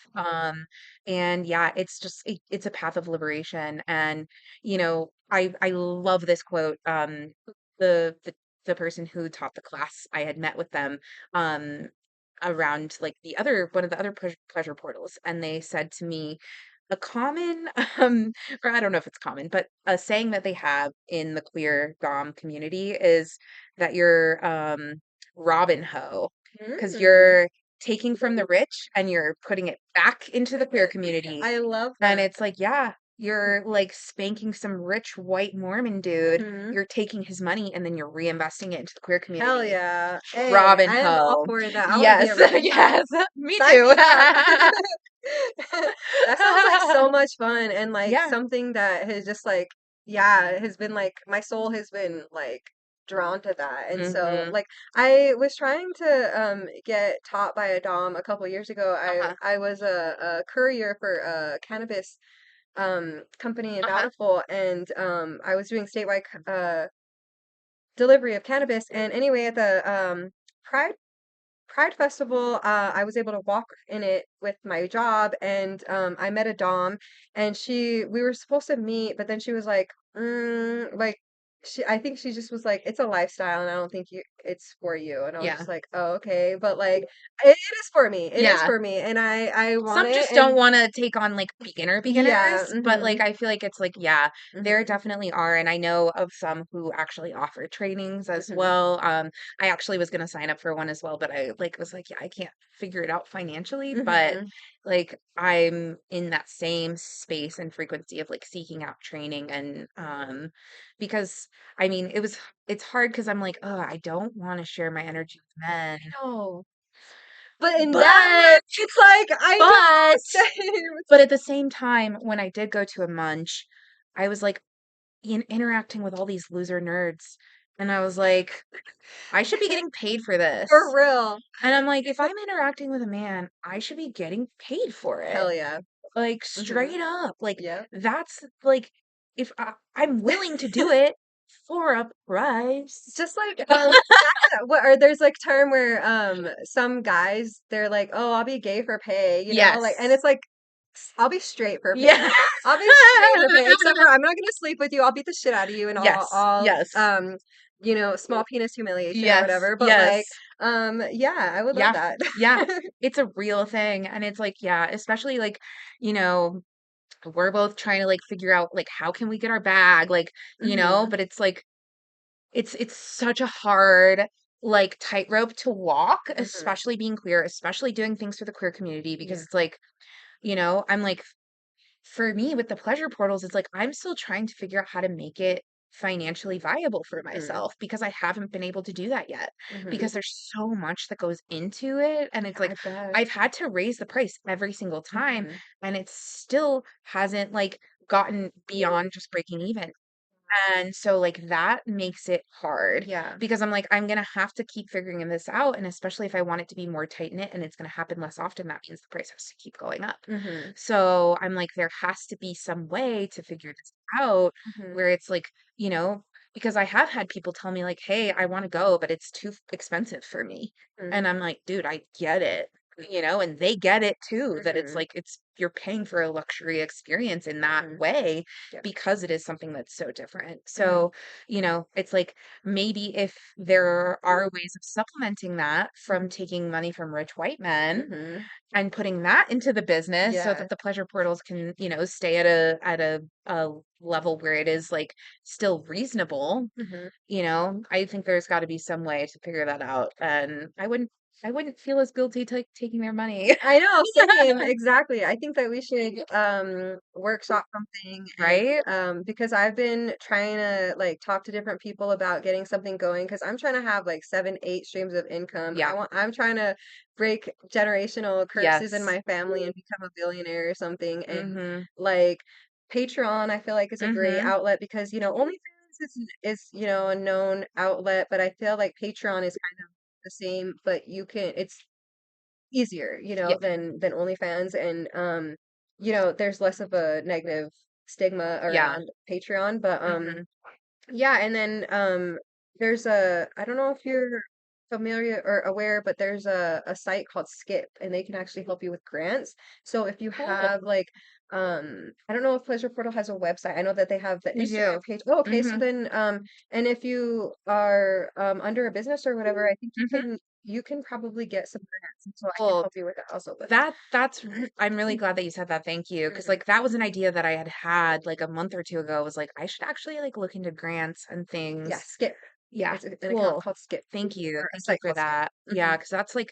And yeah, it's just it's a path of liberation. And I love this quote. The the the person who taught the class, I had met with them um around like the other one of the other pleasure portals, and they said to me a common or I don't know if it's common, but a saying that they have in the queer dom community is that you're Robin Ho because Mm. you're taking from the rich and you're putting it back into the queer community. I love And that. it's like, yeah, you're like spanking some rich white Mormon dude. Hmm. You're taking his money and then you're reinvesting it into the queer Hell community. yeah. Hey, Robin I am all Hood. for that. I want to be Yes, a Robin Hood. yes, me Sign too. me up. That sounds like so much fun and like Yeah. something that has just like, yeah, has been like my soul has been like drawn to that. And so Hmm. like I was trying to get taught by a dom a couple years ago. Uh-huh. I was a courier for a cannabis company in Uh-huh. Bountiful, and I was doing statewide delivery of cannabis. And anyway, at the Pride Pride Festival, I was able to walk in it with my job, and I met a dom, and we were supposed to meet, but then she was like, I think she just was like, it's a lifestyle, and I don't think it's for you. And I was Yeah. just like, oh, okay, but like, it is for me. It is Yeah. for me, and I want Some it, just don't and wanna take on, like, yeah, beginners, but, like, I feel like it's like, yeah, there hmm definitely are, and I know of some who actually offer trainings as hmm well. I actually was gonna sign up for one as well, but I, like, was like, "Yeah, I can't figure it out financially," but, hmm like, I'm in that same space and frequency of, like, seeking out training and, because, I mean, it's hard because 'cause I'm like, "Oh, I don't wanna share my energy with men." No, but in that way, But it's like I do but the same. But at the same time, when I did go to a munch, I was, like, interacting with all these loser nerds, and I was like, "I should be getting paid for For this." real. And I'm like, "If I'm interacting with a man, I should be getting paid for it." Hell yeah. Like, Mhm. straight up, like, Yep. that's, like, if I'm willing to do it for a price. Just like, what or there's like term where some guys they're like, "Oh, I'll be gay for pay," you know? Like and Yes. it's like I'll be straight for pay. Yeah. I'll be straight for pay, except for I'm not gonna sleep with you. I'll beat the shit out of you and Yes, yes, small penis humiliation or yes, whatever. But like, yes. yeah, I would love Yeah, that. yeah. It's a real thing, and it's like, yeah, especially, like, you know, we're both trying to, like, figure out, like, how can we get our bag, like, Mhm. but it's like it's such a hard, like, tightrope to walk, Mhm. especially being queer, especially doing things for the queer community because Yeah. it's like, I'm like for me with the pleasure portals, it's like I'm still trying to figure out how to make it financially viable for Mhm. myself because I haven't been able to do that yet Mhm. because there's so much that goes into it. And it's I like bet. I've had to raise the price every single time Mhm. and it still hasn't like gotten beyond just breaking even. And so, like, that makes it hard Yeah. because I'm like, I'm gonna have to keep figuring this out, and especially if I want it to be more tight knit and it's gonna happen less often, that means the price has to keep going up. Mhm. So I'm like, there has to be some way to figure this out Mhm. where it's like, you know, because I have had people tell me like, "Hey, I want to go, but it's too expensive for me." Mhm. And I'm like, "Dude, I get it." And they get it too, that it's Mhm. like it's you're paying for a luxury experience in that Mhm. way Yeah. because it is something that's so different. Mhm. So, it's like maybe if there are ways of supplementing that from Mhm. taking money from rich white men Mhm. and putting that into the business so Yeah. that the pleasure portals can, stay at a level where it is like still reasonable, Mhm. I think there's got to be some way to figure that out. And I wouldn't feel as guilty taking their money. I know, same, exactly. I think that we should workshop something and Right? because I've been trying to like talk to different people about getting something going because I'm trying to have like 7, 8 streams of income. Yeah. I'm trying to break generational curses in Yes. my family and become a billionaire or something. And Mhm. like Patreon, I feel like is a great Mhm. outlet because OnlyFans is a known outlet, but I feel like Patreon is kind of the same, but it's easier, Yeah. than OnlyFans, and there's less of a negative stigma Yeah. around Patreon, but Mhm. yeah, and then there's I don't know if you're familiar or aware, but there's a site called Skip, and they can actually help you with grants. So if you Cool. have like I don't know if Pleasure Portal has a website. I know that they have the We do. Instagram page. Oh, okay. So Mhm. then and if you are under a business or whatever, I think Mhm. you can probably get some grants, and so I can Cool. help you with that also. But I'm really glad that you said that. Thank you. Because Mhm. like that was an idea that I had like a month or two ago. Was like I should actually like look into grants and Yeah, things. Skip. Yeah, It's an account cool. called Skip, Thank you. or a Thank you site for called Skip. that. Yeah, Mhm. because that's been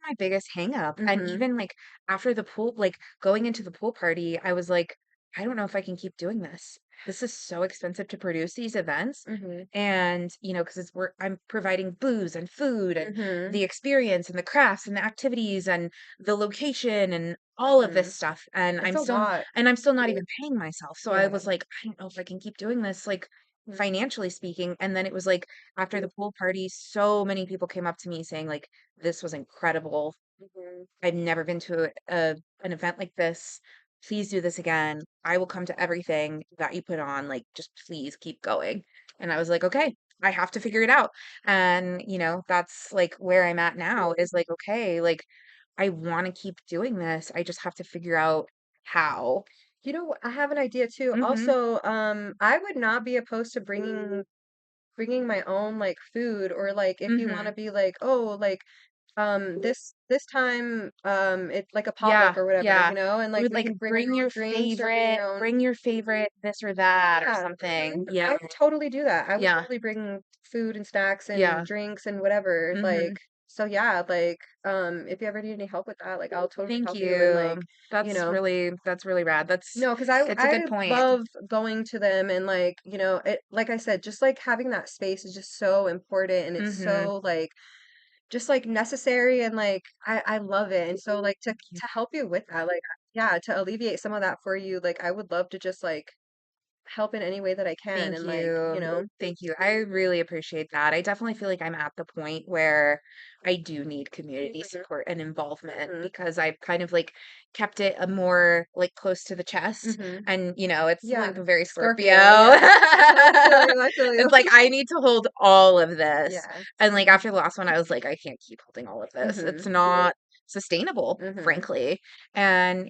my biggest hang up. And Mhm. even like after the pool, like going into the pool party, I was like, I don't know if I can keep doing this. This is so expensive to produce these events. Mhm. And, because I'm providing booze and food and Mhm. the experience and the crafts and the activities and the location and all of this Mhm. stuff. And It's a lot. I'm still not even paying myself. So I Yeah. was like, I don't know if I can keep doing this. Like, Mhm. financially speaking. And then it was like after the pool party, so many people came up to me saying like, "This was incredible. Mhm. I've never been to an event like this. Please do this again. I will come to everything that you put on. Like, just please keep going." And I was like, "Okay, I have to figure it out." And, that's like where I'm at now is like, okay, like I want to keep doing this. I just have to figure out how. I have an idea too. Mhm. Also, I would not be opposed to bringing my own like food, or like if you want to Mhm. be like, oh, like this time it's like a potluck Yeah, or whatever, yeah. and We like would we like can bring our own drinks or bring your own. bring your favorite this or that or Yeah, something. I Yeah. would totally do that. I would Yeah. totally bring food and snacks and Yeah. drinks and whatever. Like, Mhm. so yeah, like, if you ever need any help with that, like, I'll totally Thank help you. And like, you. you know, That's really rad. no, because I It's a good I point. love going to them, and like, it, like I said, just like having that space is just so important, and it's Mhm. so like just like necessary, and like I love it. And so like to Thank you. to help you with that, like, yeah, to alleviate some of that for you, like I would love to just like help in any way that I can, Thank and like, you. Thank you. I really appreciate that. I definitely feel like I'm at the point where I do need community Mhm, support and involvement mhm, because I've kind of like kept it a more like close to the chest. mhm. And it's Yeah. like very Scorpio. Scorpio, yeah. I feel you, I feel you. It's like I need to hold all of this. Yeah. And like after the last one, I was like, I can't keep holding all of this. It's Mhm, not sustainable, mhm, frankly. And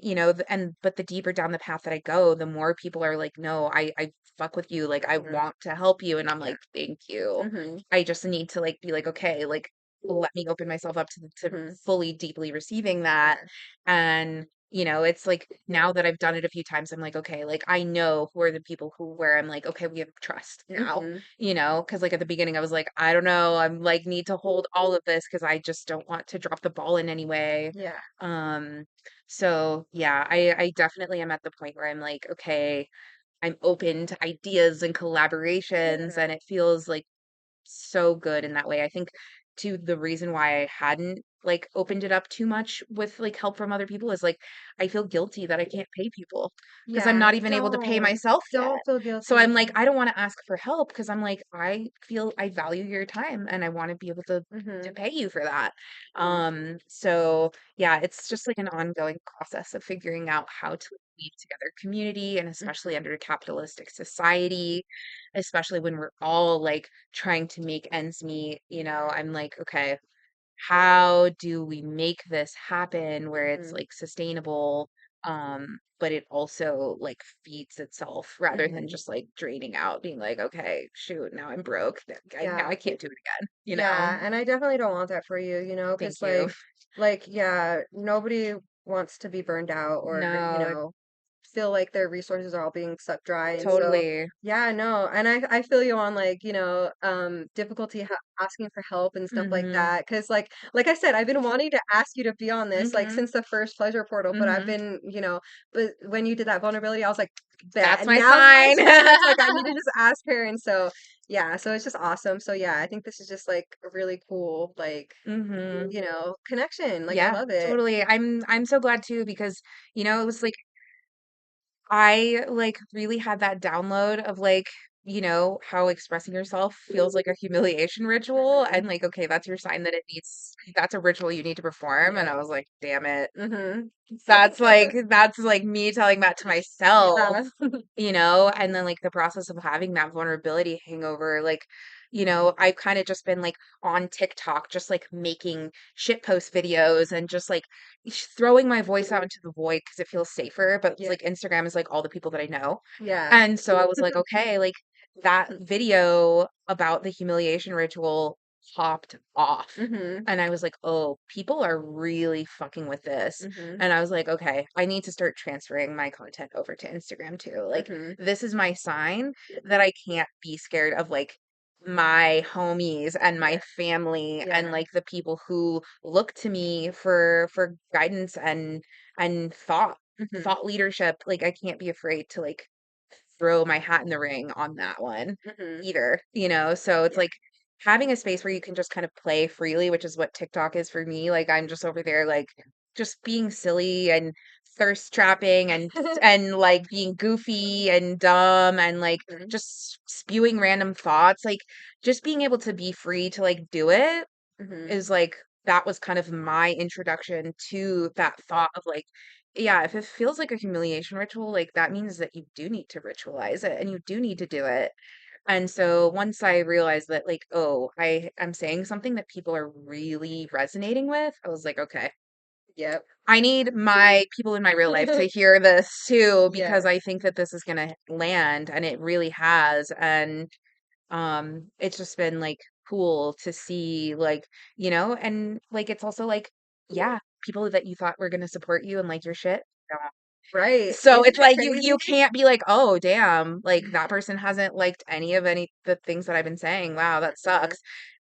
but the deeper down the path that I go, the more people are like, no, I fuck with you. Like I mhm, want to help you. And I'm yeah, like, thank you. mhm, I just need to like be like, okay, like let me open myself up to mhm, fully deeply receiving that. yeah, And it's like now that I've done it a few times, I'm like, okay, like I know who are the people where I'm like, okay, we have trust now, mhm, because like at the beginning I was like, I don't know, I'm like need to hold all of this because I just don't want to drop the ball in any way. yeah, Um, so yeah, I definitely am at the point where I'm like, okay, I'm open to ideas and collaborations, yeah, and it feels like so good in that way. I think too the reason why I hadn't like opened it up too much with like help from other people is like I feel guilty that I can't pay people because I'm yeah. not even able to pay Don't myself don't yet. feel So I'm like guilty. I don't want to ask for help because I'm like I feel I value your time and I want to be able to Mhm, pay you for that. So yeah, it's just like an ongoing process of figuring out how to weave together community and mhm, especially under a capitalistic society, especially when we're all like trying to make ends meet, I'm like, okay, how do we make this happen where it's mhm, like sustainable, but it also like feeds itself rather than mhm. just like draining out, being like, okay, shoot, now I'm broke. Now Yeah. I can't do it again. Yeah, and I definitely don't want that for you, because Thank you. yeah, nobody wants to be burned out, or, No, feel like their resources are all being sucked dry. And so, totally. yeah, no, and I feel you on like, difficulty asking for help and stuff like Mm-hmm. that. Because like I said, I've been wanting to ask you to be on this like Mm-hmm. since the first pleasure portal, but I've Mm-hmm. been, but when you did that vulnerability, I was like, bet That's my now's my sign. chance. Like I need to just ask her. And so yeah, so it's just awesome. So yeah, I think this is just like a really cool, like, Mm-hmm. connection. Like I Yeah, love it. totally. I'm so glad too because it was like I like really had that download of like, how expressing yourself feels like a humiliation ritual Hmm. and like okay, that's your sign that that's a ritual you need to perform and Yeah. I was like, damn it. Hmm. That's like me telling that to myself, Yeah. and then like the process of having that vulnerability hangover, like, I've kind of just been like on TikTok, just like making shit post videos and just like throwing my voice out into the void because it feels safer. But it's Yeah. like Instagram is like all the people that I know. Yeah. And so I was like, okay, like that video about the humiliation ritual popped off. Hmm. And I was like, oh, people are really fucking with this. Hmm. And I was like, okay, I need to start transferring my content over to Instagram too. Like, Hmm. this is my sign that I can't be scared of like my homies and Yeah. my family and Yeah. like the people who look to me for guidance and Mhm. thought leadership. Like I can't be afraid to like throw my hat in the ring on that one Mhm. either, you know? So it's Yeah. like having a space where you can just kind of play freely, which is what TikTok is for me. Like I'm just over there like just being silly and thirst trapping and like being goofy and dumb and like Mhm. just spewing random thoughts. Like just being able to be free to like do it Mhm. is like that was kind of my introduction to that thought of like, yeah, if it feels like a humiliation ritual, like that means that you do need to ritualize it and you do need to do it. And so once I realized that like, oh, I'm saying something that people are really resonating with, I was like, okay, Yep. I need my people in my real life to hear this too because Yes. I think that this is going to land and it really has. And it's just been like cool to see like, you know, and like it's also like, yeah, people that you thought were gonna support you and like your shit don't. Right. So Isn't it's that like you crazy? can't be like, oh damn, like that person hasn't liked any the things that I've been saying. Wow, that Mhm. sucks.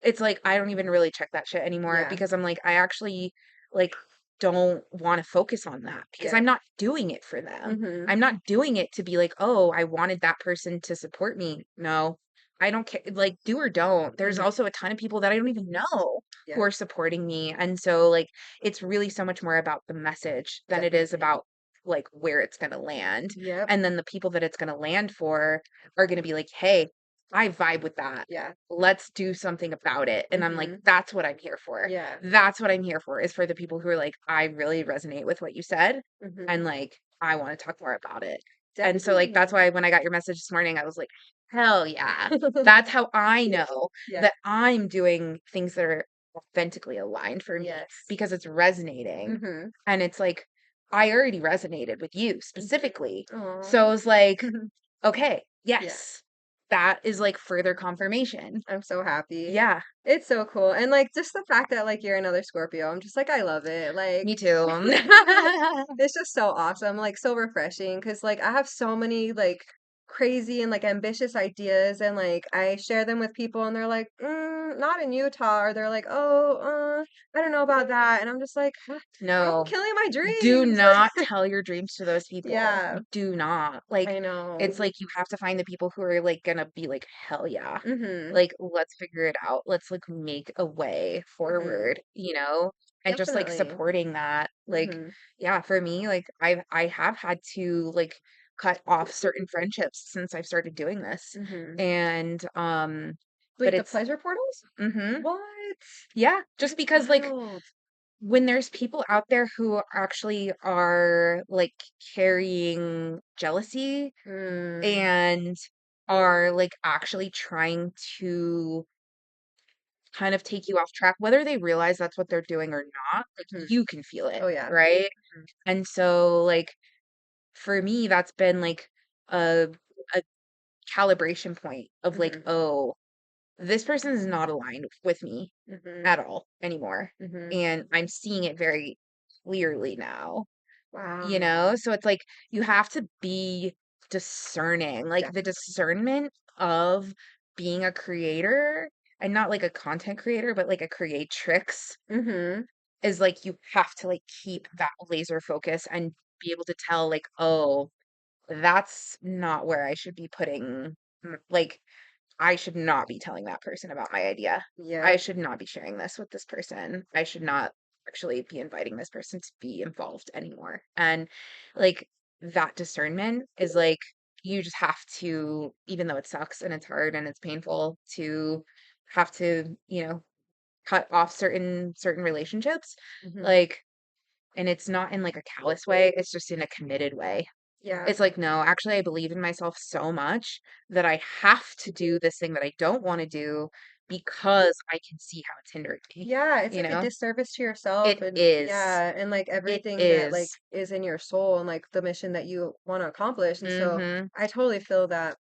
It's like I don't even really check that shit anymore Yeah. because I'm like, I actually like don't want to focus on that because Yeah. I'm not doing it for them. Mhm. I'm not doing it to be like, oh, I wanted that person to support me. No, I don't care. Like, do or don't. There's Mhm. also a ton of people that I don't even know who Yeah. are supporting me. And so, like, it's really so much more about the message than it is Definitely. about like where it's going to land. Yep. And then the people that it's going to land for are going to be like, hey, I vibe with that, Yeah. let's do something about it. And I'm like, Mhm. that's what I'm here for. Yeah. That's what I'm here for is for the people who are like, I really resonate with what you said. Mhm. And like, I want to talk more about it. And so like that's Definitely. why when I got your message this morning, I was like, hell yeah. That's how I know Yeah. that I'm doing things that are authentically aligned for me Yes. because it's resonating. Mhm. And it's like, I already resonated with you specifically. So I Aw. was like, okay, Yeah. yes, that is like further confirmation. I'm so happy. Yeah, It's so cool. And like just the fact that like you're another Scorpio, I'm just like I love it. Like me too. it's just so awesome, like so refreshing because like I have so many like crazy and like ambitious ideas and like I share them with people and they're like, not in Utah, or they're like, oh, I don't know about that. And I'm just like, I'm No, killing my do dreams. not tell your dreams to those people. Yeah, Do not. Like, I know. it's like you have to find the people who are like gonna be like, hell yeah. Mm-hmm. Like, let's figure it out. Let's like make a way Mm-hmm. forward, you know? And just like Definitely. supporting that. Like, Mm-hmm. yeah, for me, like I have had to like cut off certain friendships since I've started doing this. Mm-hmm. And but Wait, the it's pleasure portals? mhm. What? Yeah, just That's because like wild. when there's people out there who actually are like carrying jealousy Mm, and are like actually trying to kind of take you off track, whether they realize that's what they're doing or not, like mhm. you can feel it, Oh yeah. right? Mhm. And so like for me, that's been like a a calibration point of like, Mhm. oh, this person is not aligned with me Mhm. at all anymore. Mhm. And I'm seeing it very clearly now, you Wow. know? So it's like you have to be discerning, like the Definitely. discernment of being a creator and not like a content creator, but like a creatrix Mhm. is like you have to like keep that laser focus and be able to tell like, oh, that's not where I should be putting like I should not be telling that person about my idea. I Yep. should not be sharing this with this person. I should not actually be inviting this person to be involved anymore. And like that discernment is like you just have to, even though it sucks and it's hard and it's painful to have to, you know, cut off certain relationships. Mhm. Like, and it's not in like a callous way, it's just in a committed way. Yeah. It's like, no, actually, I believe in myself so much that I have to do this thing that I don't want to do because I can see how it's hindered me, Yeah, it's you like a know? disservice to yourself It and is. yeah, and like It everything that like is. is in your soul and like the mission that you want to accomplish. And so Mhm. I totally feel that.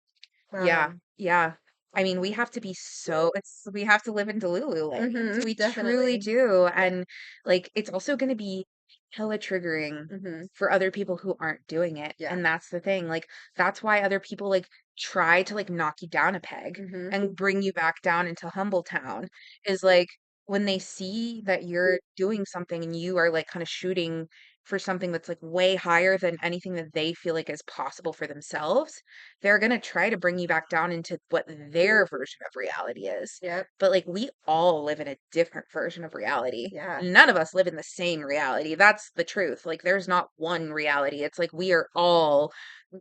Yeah. Wow. Yeah. I mean, we have to be so we have to live in Delulu land. Mhm. We truly Definitely. do. Yeah. And like it's also going to be hella triggering Mhm. for other people who aren't doing it. Yeah. And that's the thing. Like, that's why other people like try to like knock you down a peg Mhm. and bring you back down into humble town is like when they see that you're doing something and you are like kind of shooting for something that's like way higher than anything that they feel like is possible for themselves, they're going to try to bring you back down into what their version of reality is. Yep. But like we all live in a different version of reality. Yeah. None of us live in the same reality. That's the truth. Like there's not one reality. It's like we are all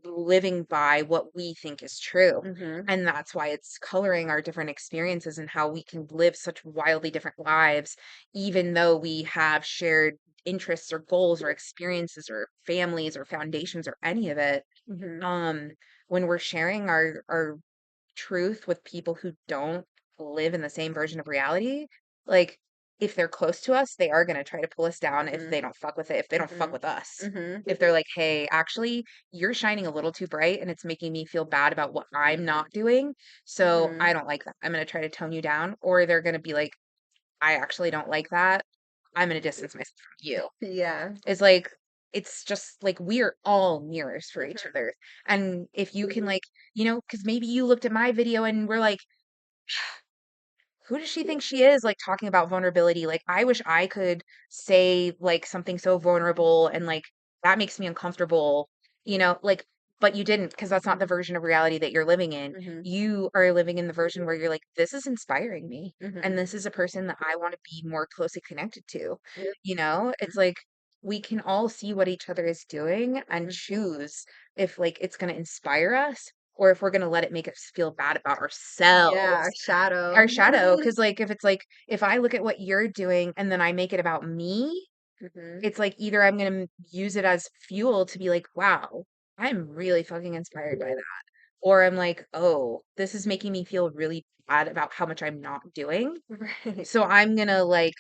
living by what we think is true. Mhm. And that's why it's coloring our different experiences and how we can live such wildly different lives, even though we have shared interests or goals or experiences or families or foundations or any of it. Mhm. Um, when we're sharing our truth with people who don't live in the same version of reality, like if they're close to us, they are going to try to pull us down if Mhm. they don't fuck with it, if they don't fuck Mhm. with us. Mhm. If they're like, hey, actually, you're shining a little too bright and it's making me feel bad about what I'm not doing. So Mhm. I don't like that. I'm going to try to tone you down. Or they're going to be like, I actually don't like that. I'm going to distance myself from you. Yeah. It's like, it's just like we are all mirrors for each Mhm. other. And if you can, like, because maybe you looked at my video and we're like, who does she think she is, like, talking about vulnerability? Like, I wish I could say, like, something so vulnerable and, like, that makes me uncomfortable, like, but you didn't because that's not the version of reality that you're living in. Mhm. You are living in the version where you're like, this is inspiring me. And Mhm. this is a person that I want to be more closely connected to. Yep. It's like we can all see what each other is doing and Mhm. choose if, like, it's going to inspire us or if we're going to let it make us feel bad about Yeah, our ourselves shadow. our shadow, because like, if it's like if I look at what you're doing and then I make it about me, Mhm. it's like either I'm gonna use it as fuel to be like, "Wow, I'm really fucking inspired by that," or I'm like, "Oh, this is making me feel really bad about how much I'm not doing, Right. so I'm gonna, like,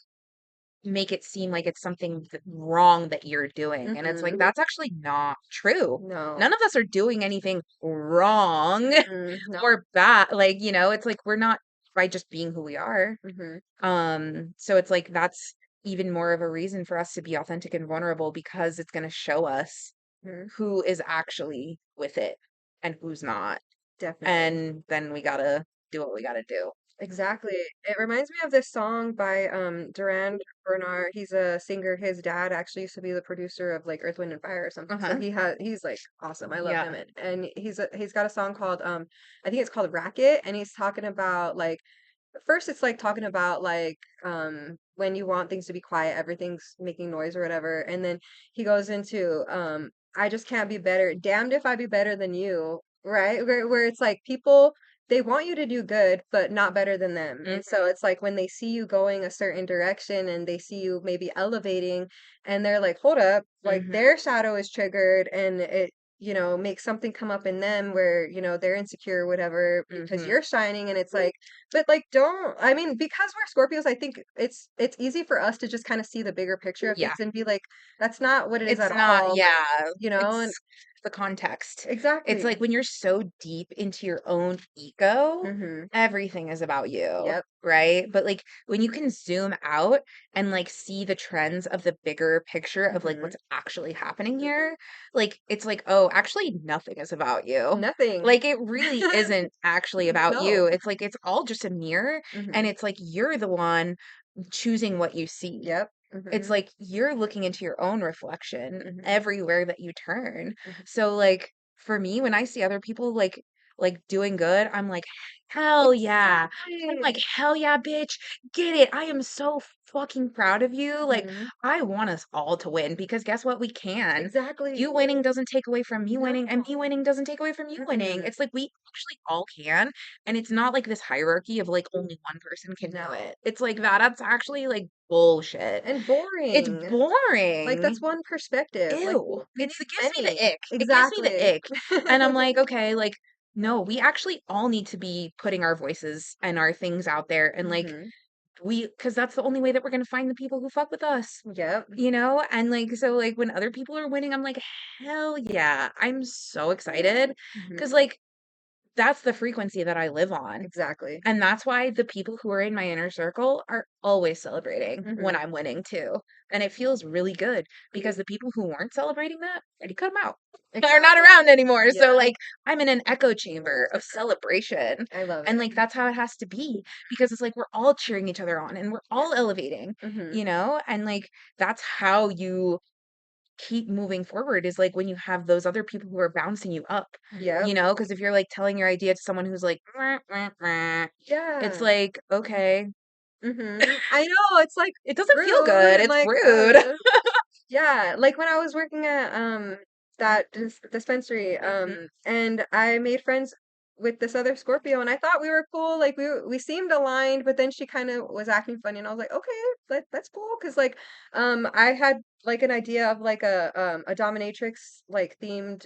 make it seem like it's something wrong that you're doing," and it's like, Mhm. that's actually not true. No. None of us are doing anything wrong Mm, no. or bad, like, it's like we're not by just being who we are. Mhm. So it's like that's even more of a reason for us to be authentic and vulnerable because it's going to show us Mhm. who is actually with it and who's not. Definitely. And then we got to do what we got to do. Exactly. It reminds me of this song by Duran Bernard. He's a singer. His dad actually used to be the producer of like Earth, Wind and Fire or something. So Uh-huh. he's like awesome. I love him. Yeah. And he's got a song called I think it's called Racket, and he's talking about like first it's like talking about like when you want things to be quiet, everything's making noise or whatever. And then he goes into I just can't be better. Damned if I be better than you, right? Where it's like people they want you to do good, but not better than them. And Hmm. so it's like when they see you going a certain direction and they see you maybe elevating and they're like, hold up, like Hmm. their shadow is triggered and it makes something come up in them where, they're insecure or whatever because Hmm. you're shining and it's like but like don't I mean because we're Scorpios, I think it's easy for us to just kind of see the bigger picture of Yeah. things and be like, that's not what it is It's at not, all. yeah, And it's the context. It's exactly. like when you're so deep into your own ego, Mhm. everything is about you, Yep. right? But like when you can zoom out and like see the trends of the bigger picture of like Mhm. what's actually happening here, like it's like, oh, actually nothing is about you. Nothing. Like it really isn't actually about you. No. It's like it's all just a mirror and Mhm. it's like you're the one choosing what you see. Yep. It's Mhm. like you're looking into your own reflection Mhm. everywhere that you turn. Mhm. So like for me, when I see other people like doing good, I'm like, hell yeah. I'm like, Exactly. hell yeah, bitch. Get it. I am so fucking proud of you. Like, Mhm. I want us all to win because guess what? We can. Exactly. You winning doesn't take away from me No. winning, and me winning doesn't take away from you winning. Mm-mm. It's like we actually all can. And it's not like this hierarchy of like only one person can do No. it. It's like that's actually like bullshit. And It's boring. Like that's boring. one perspective. Like Ew. we It's need it gives me many. the ick. It gives me the Exactly. ick. And I'm like, okay, like, no, we actually all need to be putting our voices and our things out there and like Mhm. because that's the only way that we're gonna find the people who fuck with us. Yep. And like so like when other people are winning, I'm like, hell yeah. I'm so excited. Mhm. Cause like that's the frequency that I live on. Exactly. And that's why the people who are in my inner circle are always celebrating when Hmm. I'm winning too. And it feels really good because the people who weren't celebrating that, already cut them out. They're not Exactly. around anymore. So Yeah, like I'm in an echo chamber of celebration. I love And it. like that's how it has to be because it's like we're all cheering each other on and we're all elevating, Hmm. you know? And like that's how you keep moving forward is like when you have those other people who are bouncing you up, Yep. you know? Because if you're like telling your idea to someone who's like, "Meh, meh, meh," it's Yeah. like, okay, I know, it's like it doesn't feel good. rude. It's Like, rude. yeah, like when I was working at that dispensary, Mhm. and I made friends with this other Scorpio, and I thought we were cool. Like we seemed aligned, but then she kind of was acting funny, and I was like, okay, that's cool, because like I had like an idea of like a dominatrix like themed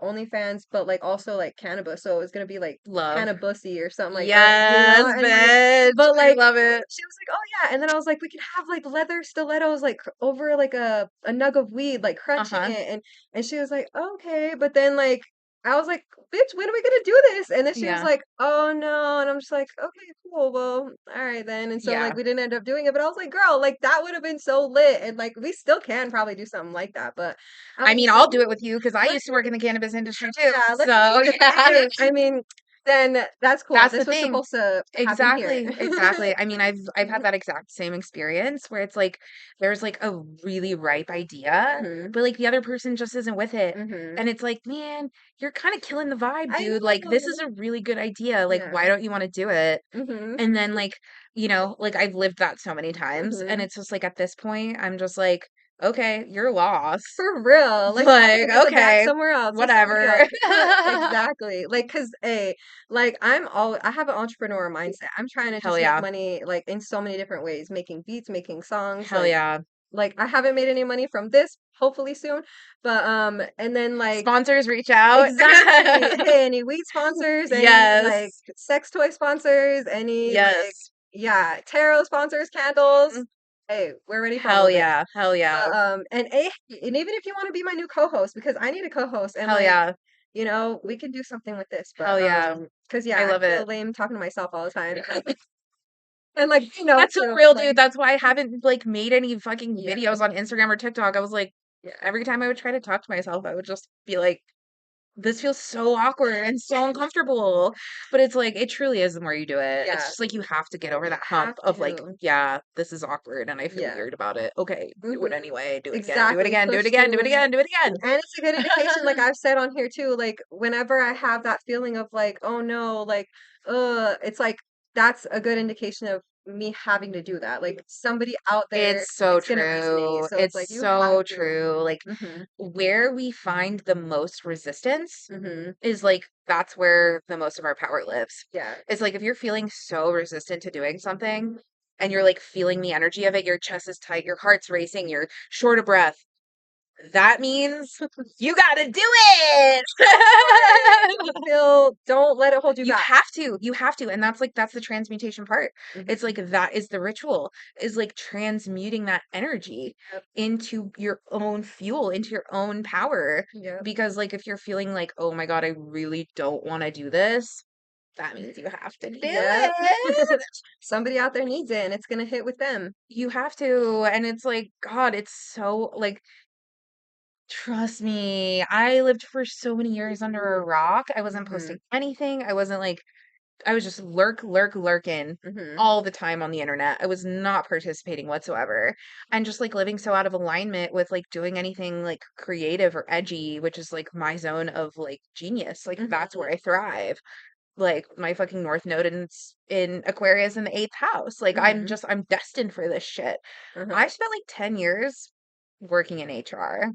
OnlyFans, but like also like cannabis, so it was gonna be like Love. cannabussy or something like that, Yes, and like, bitch. but I like love it. she was like, "Oh yeah," and then I was like, "We could have like leather stilettos like over like a nug of weed, like crunching Uh-huh. it," and she was like, "Okay," but then like I was like, "Bitch, when are we gonna do this?" And then she was Yeah. like, "Oh no," and I'm just like, "Okay, cool, well, all right then." And so like Yeah. we didn't end up doing it, but I was like, "Girl, like that would have been so lit," and like we still can probably do something like that, but I I was mean, just like, I'll do it with you because I used to work in the cannabis industry too. "Yeah, let's do So it." yeah. Hey, I mean, then that's cool. That's the This was thing. supposed to happen here. Exactly, exactly. I mean, I've had that exact same experience where it's like there's like a really ripe idea, Hmm. but like the other person just isn't with it. Hmm. And it's like, man, you're kind of killing the vibe, I dude. Like this know. is a really good idea. Like why Yeah. don't you want to do it? Mhm. And then like, you know, like I've lived that so many times and Mhm. it's just like at this point I'm just like, okay, you're lost. For real. Like, go Like, ahead, get the bag okay, somewhere else with somebody else. whatever. Exactly. Like, 'cause like I have an entrepreneur mindset. I'm trying to Hell just make yeah. money like in so many different ways, making beats, making songs, Hell yeah. like I haven't made any money from this, hopefully soon. But and then like Sponsors reach out. exactly. Hey, any weed sponsors, any like Yes. sex toy sponsors, any like Yes. yeah, tarot sponsors, candles. Mm. Hey, we're ready for all Hell of it. yeah. Hell yeah. And even if you want to be my new co-host, because I need a co-host, and Hell like, yeah. we can do something with this. But Hell yeah. because yeah, I I love it. feel lame talking to myself all the time, and like That's so too, real, like dude. That's why I haven't like made any fucking yeah, videos on Instagram or TikTok. I was like, yeah, every time I would try to talk to myself, I would just be like, this feels so awkward and so uncomfortable. But it's like, it truly is the more you do it. It's yeah, just like you have to get over you that hump have of like, to, yeah, this is awkward and I feel yeah, weird about it. Okay, do it hmm, anyway. Do it again. Do it exactly, again. Do it push again. Do through, it again. Do it again. and it's a good indication. Like I've said on here too, like whenever I have that feeling of like, oh no, like, it's like that's a good indication of me having to do that. Like somebody out there, It's so it's gonna resonate. true. So it's It's like you have so to. true. Like Mhm. where we find the most resistance Mhm. is like that's where the most of our power lives. Yeah. It's like if you're feeling so resistant to doing something and you're like feeling the energy of it, your chest is tight, your heart's racing, you're short of breath. That means you gotta do it. Go for it. Don't let it hold you You back. have to. You have to. And that's like that's the transmutation part. It's Mhm. like that is the ritual, is like transmuting that energy Yep. into your own fuel, into your own power. Yep. Because like if you're feeling like, "Oh my God, I really don't want to do this," that means you have to do Yep. it. Somebody out there needs it and it's gonna hit with them. You have to. And it's like, God, it's so like trust me. I lived for so many years under a rock. I wasn't posting Mhm. anything. I wasn't like I was just lurking Mhm. all the time on the internet. I was not participating whatsoever. And just like living so out of alignment with like doing anything like creative or edgy, which is like my zone of like genius. Like that's Mhm. where I thrive. Like my fucking North Node in Aquarius in the eighth house. Like Mhm. I'm destined for this shit. Uh-huh. I spent like 10 years working in HR.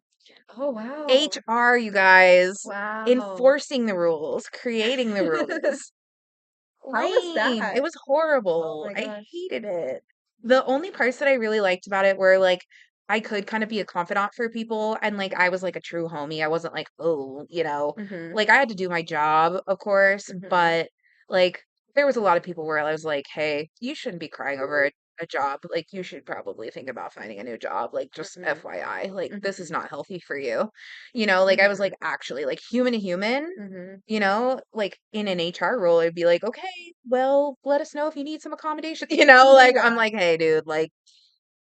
Oh wow. HR, you guys, Wow. enforcing the rules, creating the rules. How was Lame. that? It was Oh horrible. my I gosh. hated it. The only parts that I really liked about it were like I could kind of be a confidant for people and like I was like a true homie. I wasn't like, oh, you know, Mhm. like I had to do my job, of course, Mhm. but like there was a lot of people where I was like, hey, you shouldn't be crying over a job, like you should probably think about finding a new job. Like just Mhm. FYI, like this is Mhm. not healthy for you. Like I was like Mhm. actually like human to human, Mhm. like in an HR role, it'd be like, okay, well, let us know if you need some accommodation. Like I'm Yeah. like, hey, dude, like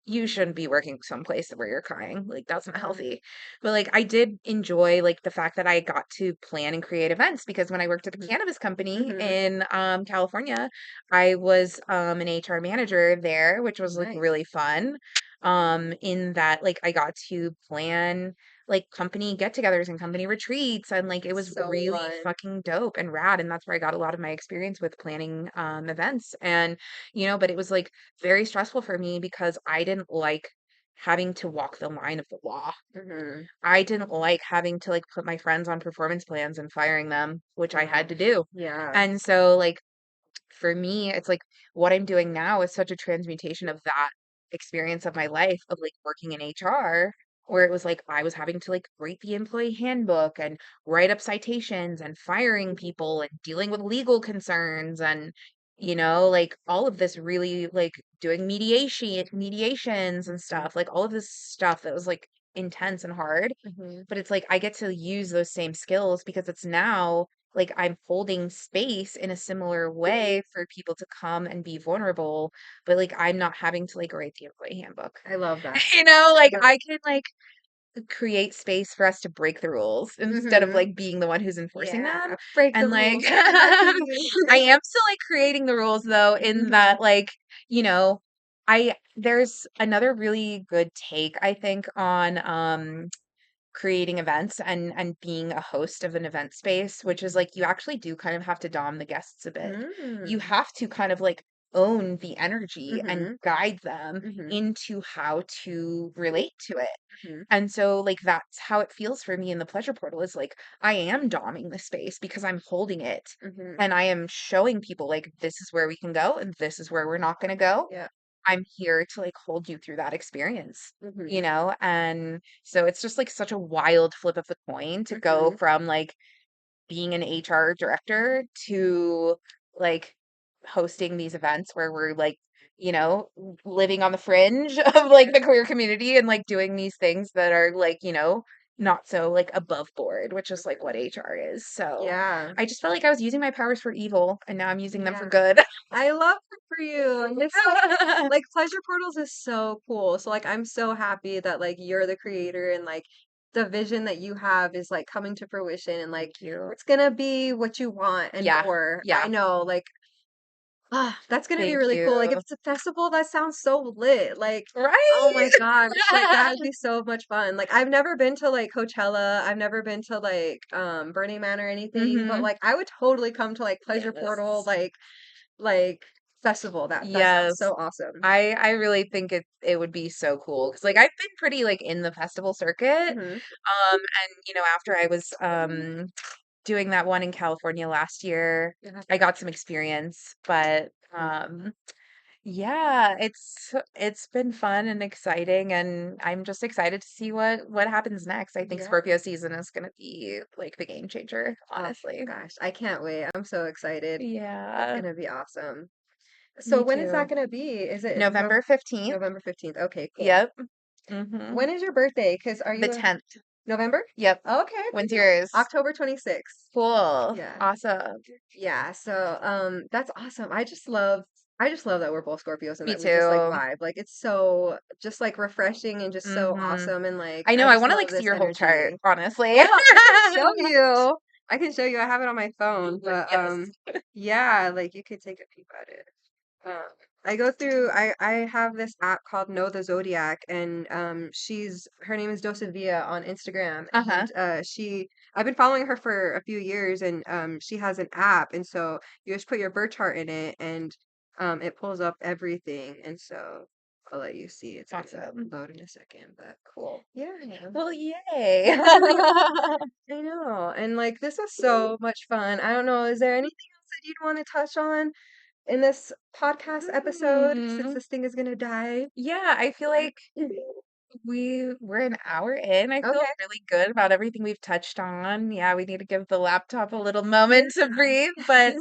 you shouldn't be working someplace where you're crying. Like that's not Mhm. healthy. But like I did enjoy like the fact that I got to plan and create events because when I worked at the Mhm. cannabis company Mhm. in California, I was an HR manager there, which was like Nice. really fun. In that like I got to plan like company get-togethers and company retreats and like it was So really fun. fucking dope and rad and that's where I got a lot of my experience with planning events and but it was like very stressful for me because I didn't like having to walk the line of the law. Mhm. I didn't like having to like put my friends on performance plans and firing them, which I had Wow. to do. Yeah. And so like for me, it's like what I'm doing now is such a transmutation of that experience of my life of like working in HR, where it was like I was having to like write the employee handbook and write up citations and firing people and dealing with legal concerns and like all of this really like doing mediations and stuff, like all of this stuff that was like intense and hard. Mhm. But it's like I get to use those same skills because it's now like I'm holding space in a similar way for people to come and be vulnerable, but like I'm not having to like write the employee handbook. I love that. Like Love. I can like create space for us to break the rules instead of Mhm. like being the one who's enforcing them. Yeah. Break the And like rules. I Exactly. am still like creating the rules though, in Mhm. that like, you know, I there's another really good take I think on creating events and being a host of an event space, which is like you actually do kind of have to dom the guests a bit. You Mm. have to kind of like own the energy and Mhm. guide them Mhm. into how to relate to it. Mhm. And so like that's how it feels for me in the pleasure portal is like I am doming the space because I'm holding it Mhm. and I am showing people like this is where we can go and this is where we're not going to go. Yeah. I'm here to like hold you through that experience, Mhm. And so it's just like such a wild flip of the coin to go Mhm. from like being an HR director to like hosting these events where we're like, living on the fringe of like the queer community and like doing these things that are like, not so like above board, which is like what HR is. So Yeah. I just felt like I was using my powers for evil and now I'm using them for Yeah. good. I love that for you. And it's like pleasure portals is so cool. So like I'm so happy that like you're the creator and like the vision that you have is like coming to fruition and like Thank you. it's gonna be what you want and Yeah. more. I Yeah. know, like that's gonna be Thank really cool. Like if you. it's a festival, that sounds so lit. Like, oh Right? my gosh, like that'd be so much fun. Like I've never been to like Coachella, I've never been to like Burning Man or anything, but Mhm. like I would totally come to like Pleasure Portal, Yes. like festival. That sounds Yes. so awesome. I really think it would be so cool because like I've been pretty like in the festival circuit. Hmm. And after I was doing that one in California last year, Yeah. I got some experience, but yeah, it's been fun and exciting and I'm just excited to see what happens next. I think Yeah. Scorpio season is going to be like the game changer, Oh honestly. gosh, I can't wait. I'm so excited. That's Yeah, gonna be awesome. So me when is that too. gonna be? Is it November 15th. November 15th? Okay, cool. Yep. Mhm. When is your birthday? Because are The you a 10th. November? Yep. Okay, When's cool. yours? October 26th. Cool. Yeah. Awesome. Yeah. So that's awesome. I just love that we're both Scorpios and Me that we just like too. vibe. Like it's so just like refreshing and just so Mhm. awesome and like I know, I I just wanna, love like, see this your whole chart, energy. honestly. Oh, I can show you. I can show you. I have it on my phone, but Yes. yeah, like you could take a peek at it. Um, I go through I have this app called Know the Zodiac and her name is Dosavia on Instagram Uh-huh. and I've been following her for a few years and she has an app and so you just put your birth chart in it and it pulls up everything and so I'll let you see. It's gonna Awesome. load in a second, but Cool. yeah. Well, yay. I know. And like this was so much fun. I don't know, is there anything else that you'd want to touch on in this podcast episode since Mm. this thing is gonna die? Yeah, I feel like we're an hour in. I feel Okay. really good about everything we've touched on. Yeah, we need to give the laptop a little moment to breathe, but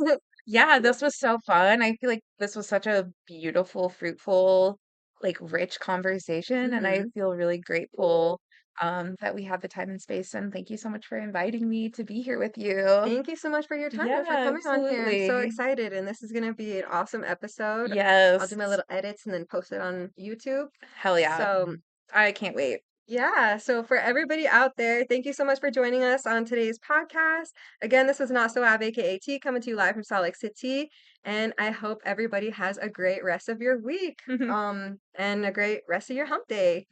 Yeah, this was so fun. I feel like this was such a beautiful, fruitful, like rich conversation, and I Hmm. feel really grateful that we had the time and space. And thank you so much for inviting me to be here with you. Thank you so much for your time Yeah, and for coming on here. I'm so absolutely. excited, and this is going to be an awesome episode. I'll Yes. do my little edits and then post it on YouTube. Hell yeah. So, I can't wait. yeah, so for everybody out there, thank you so much for joining us on today's podcast. Again, this is Not So Ab, aka T, coming to you live from Salt Lake City, and I hope everybody has a great rest of your week, and a great rest of your hump day.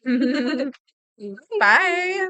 Bye.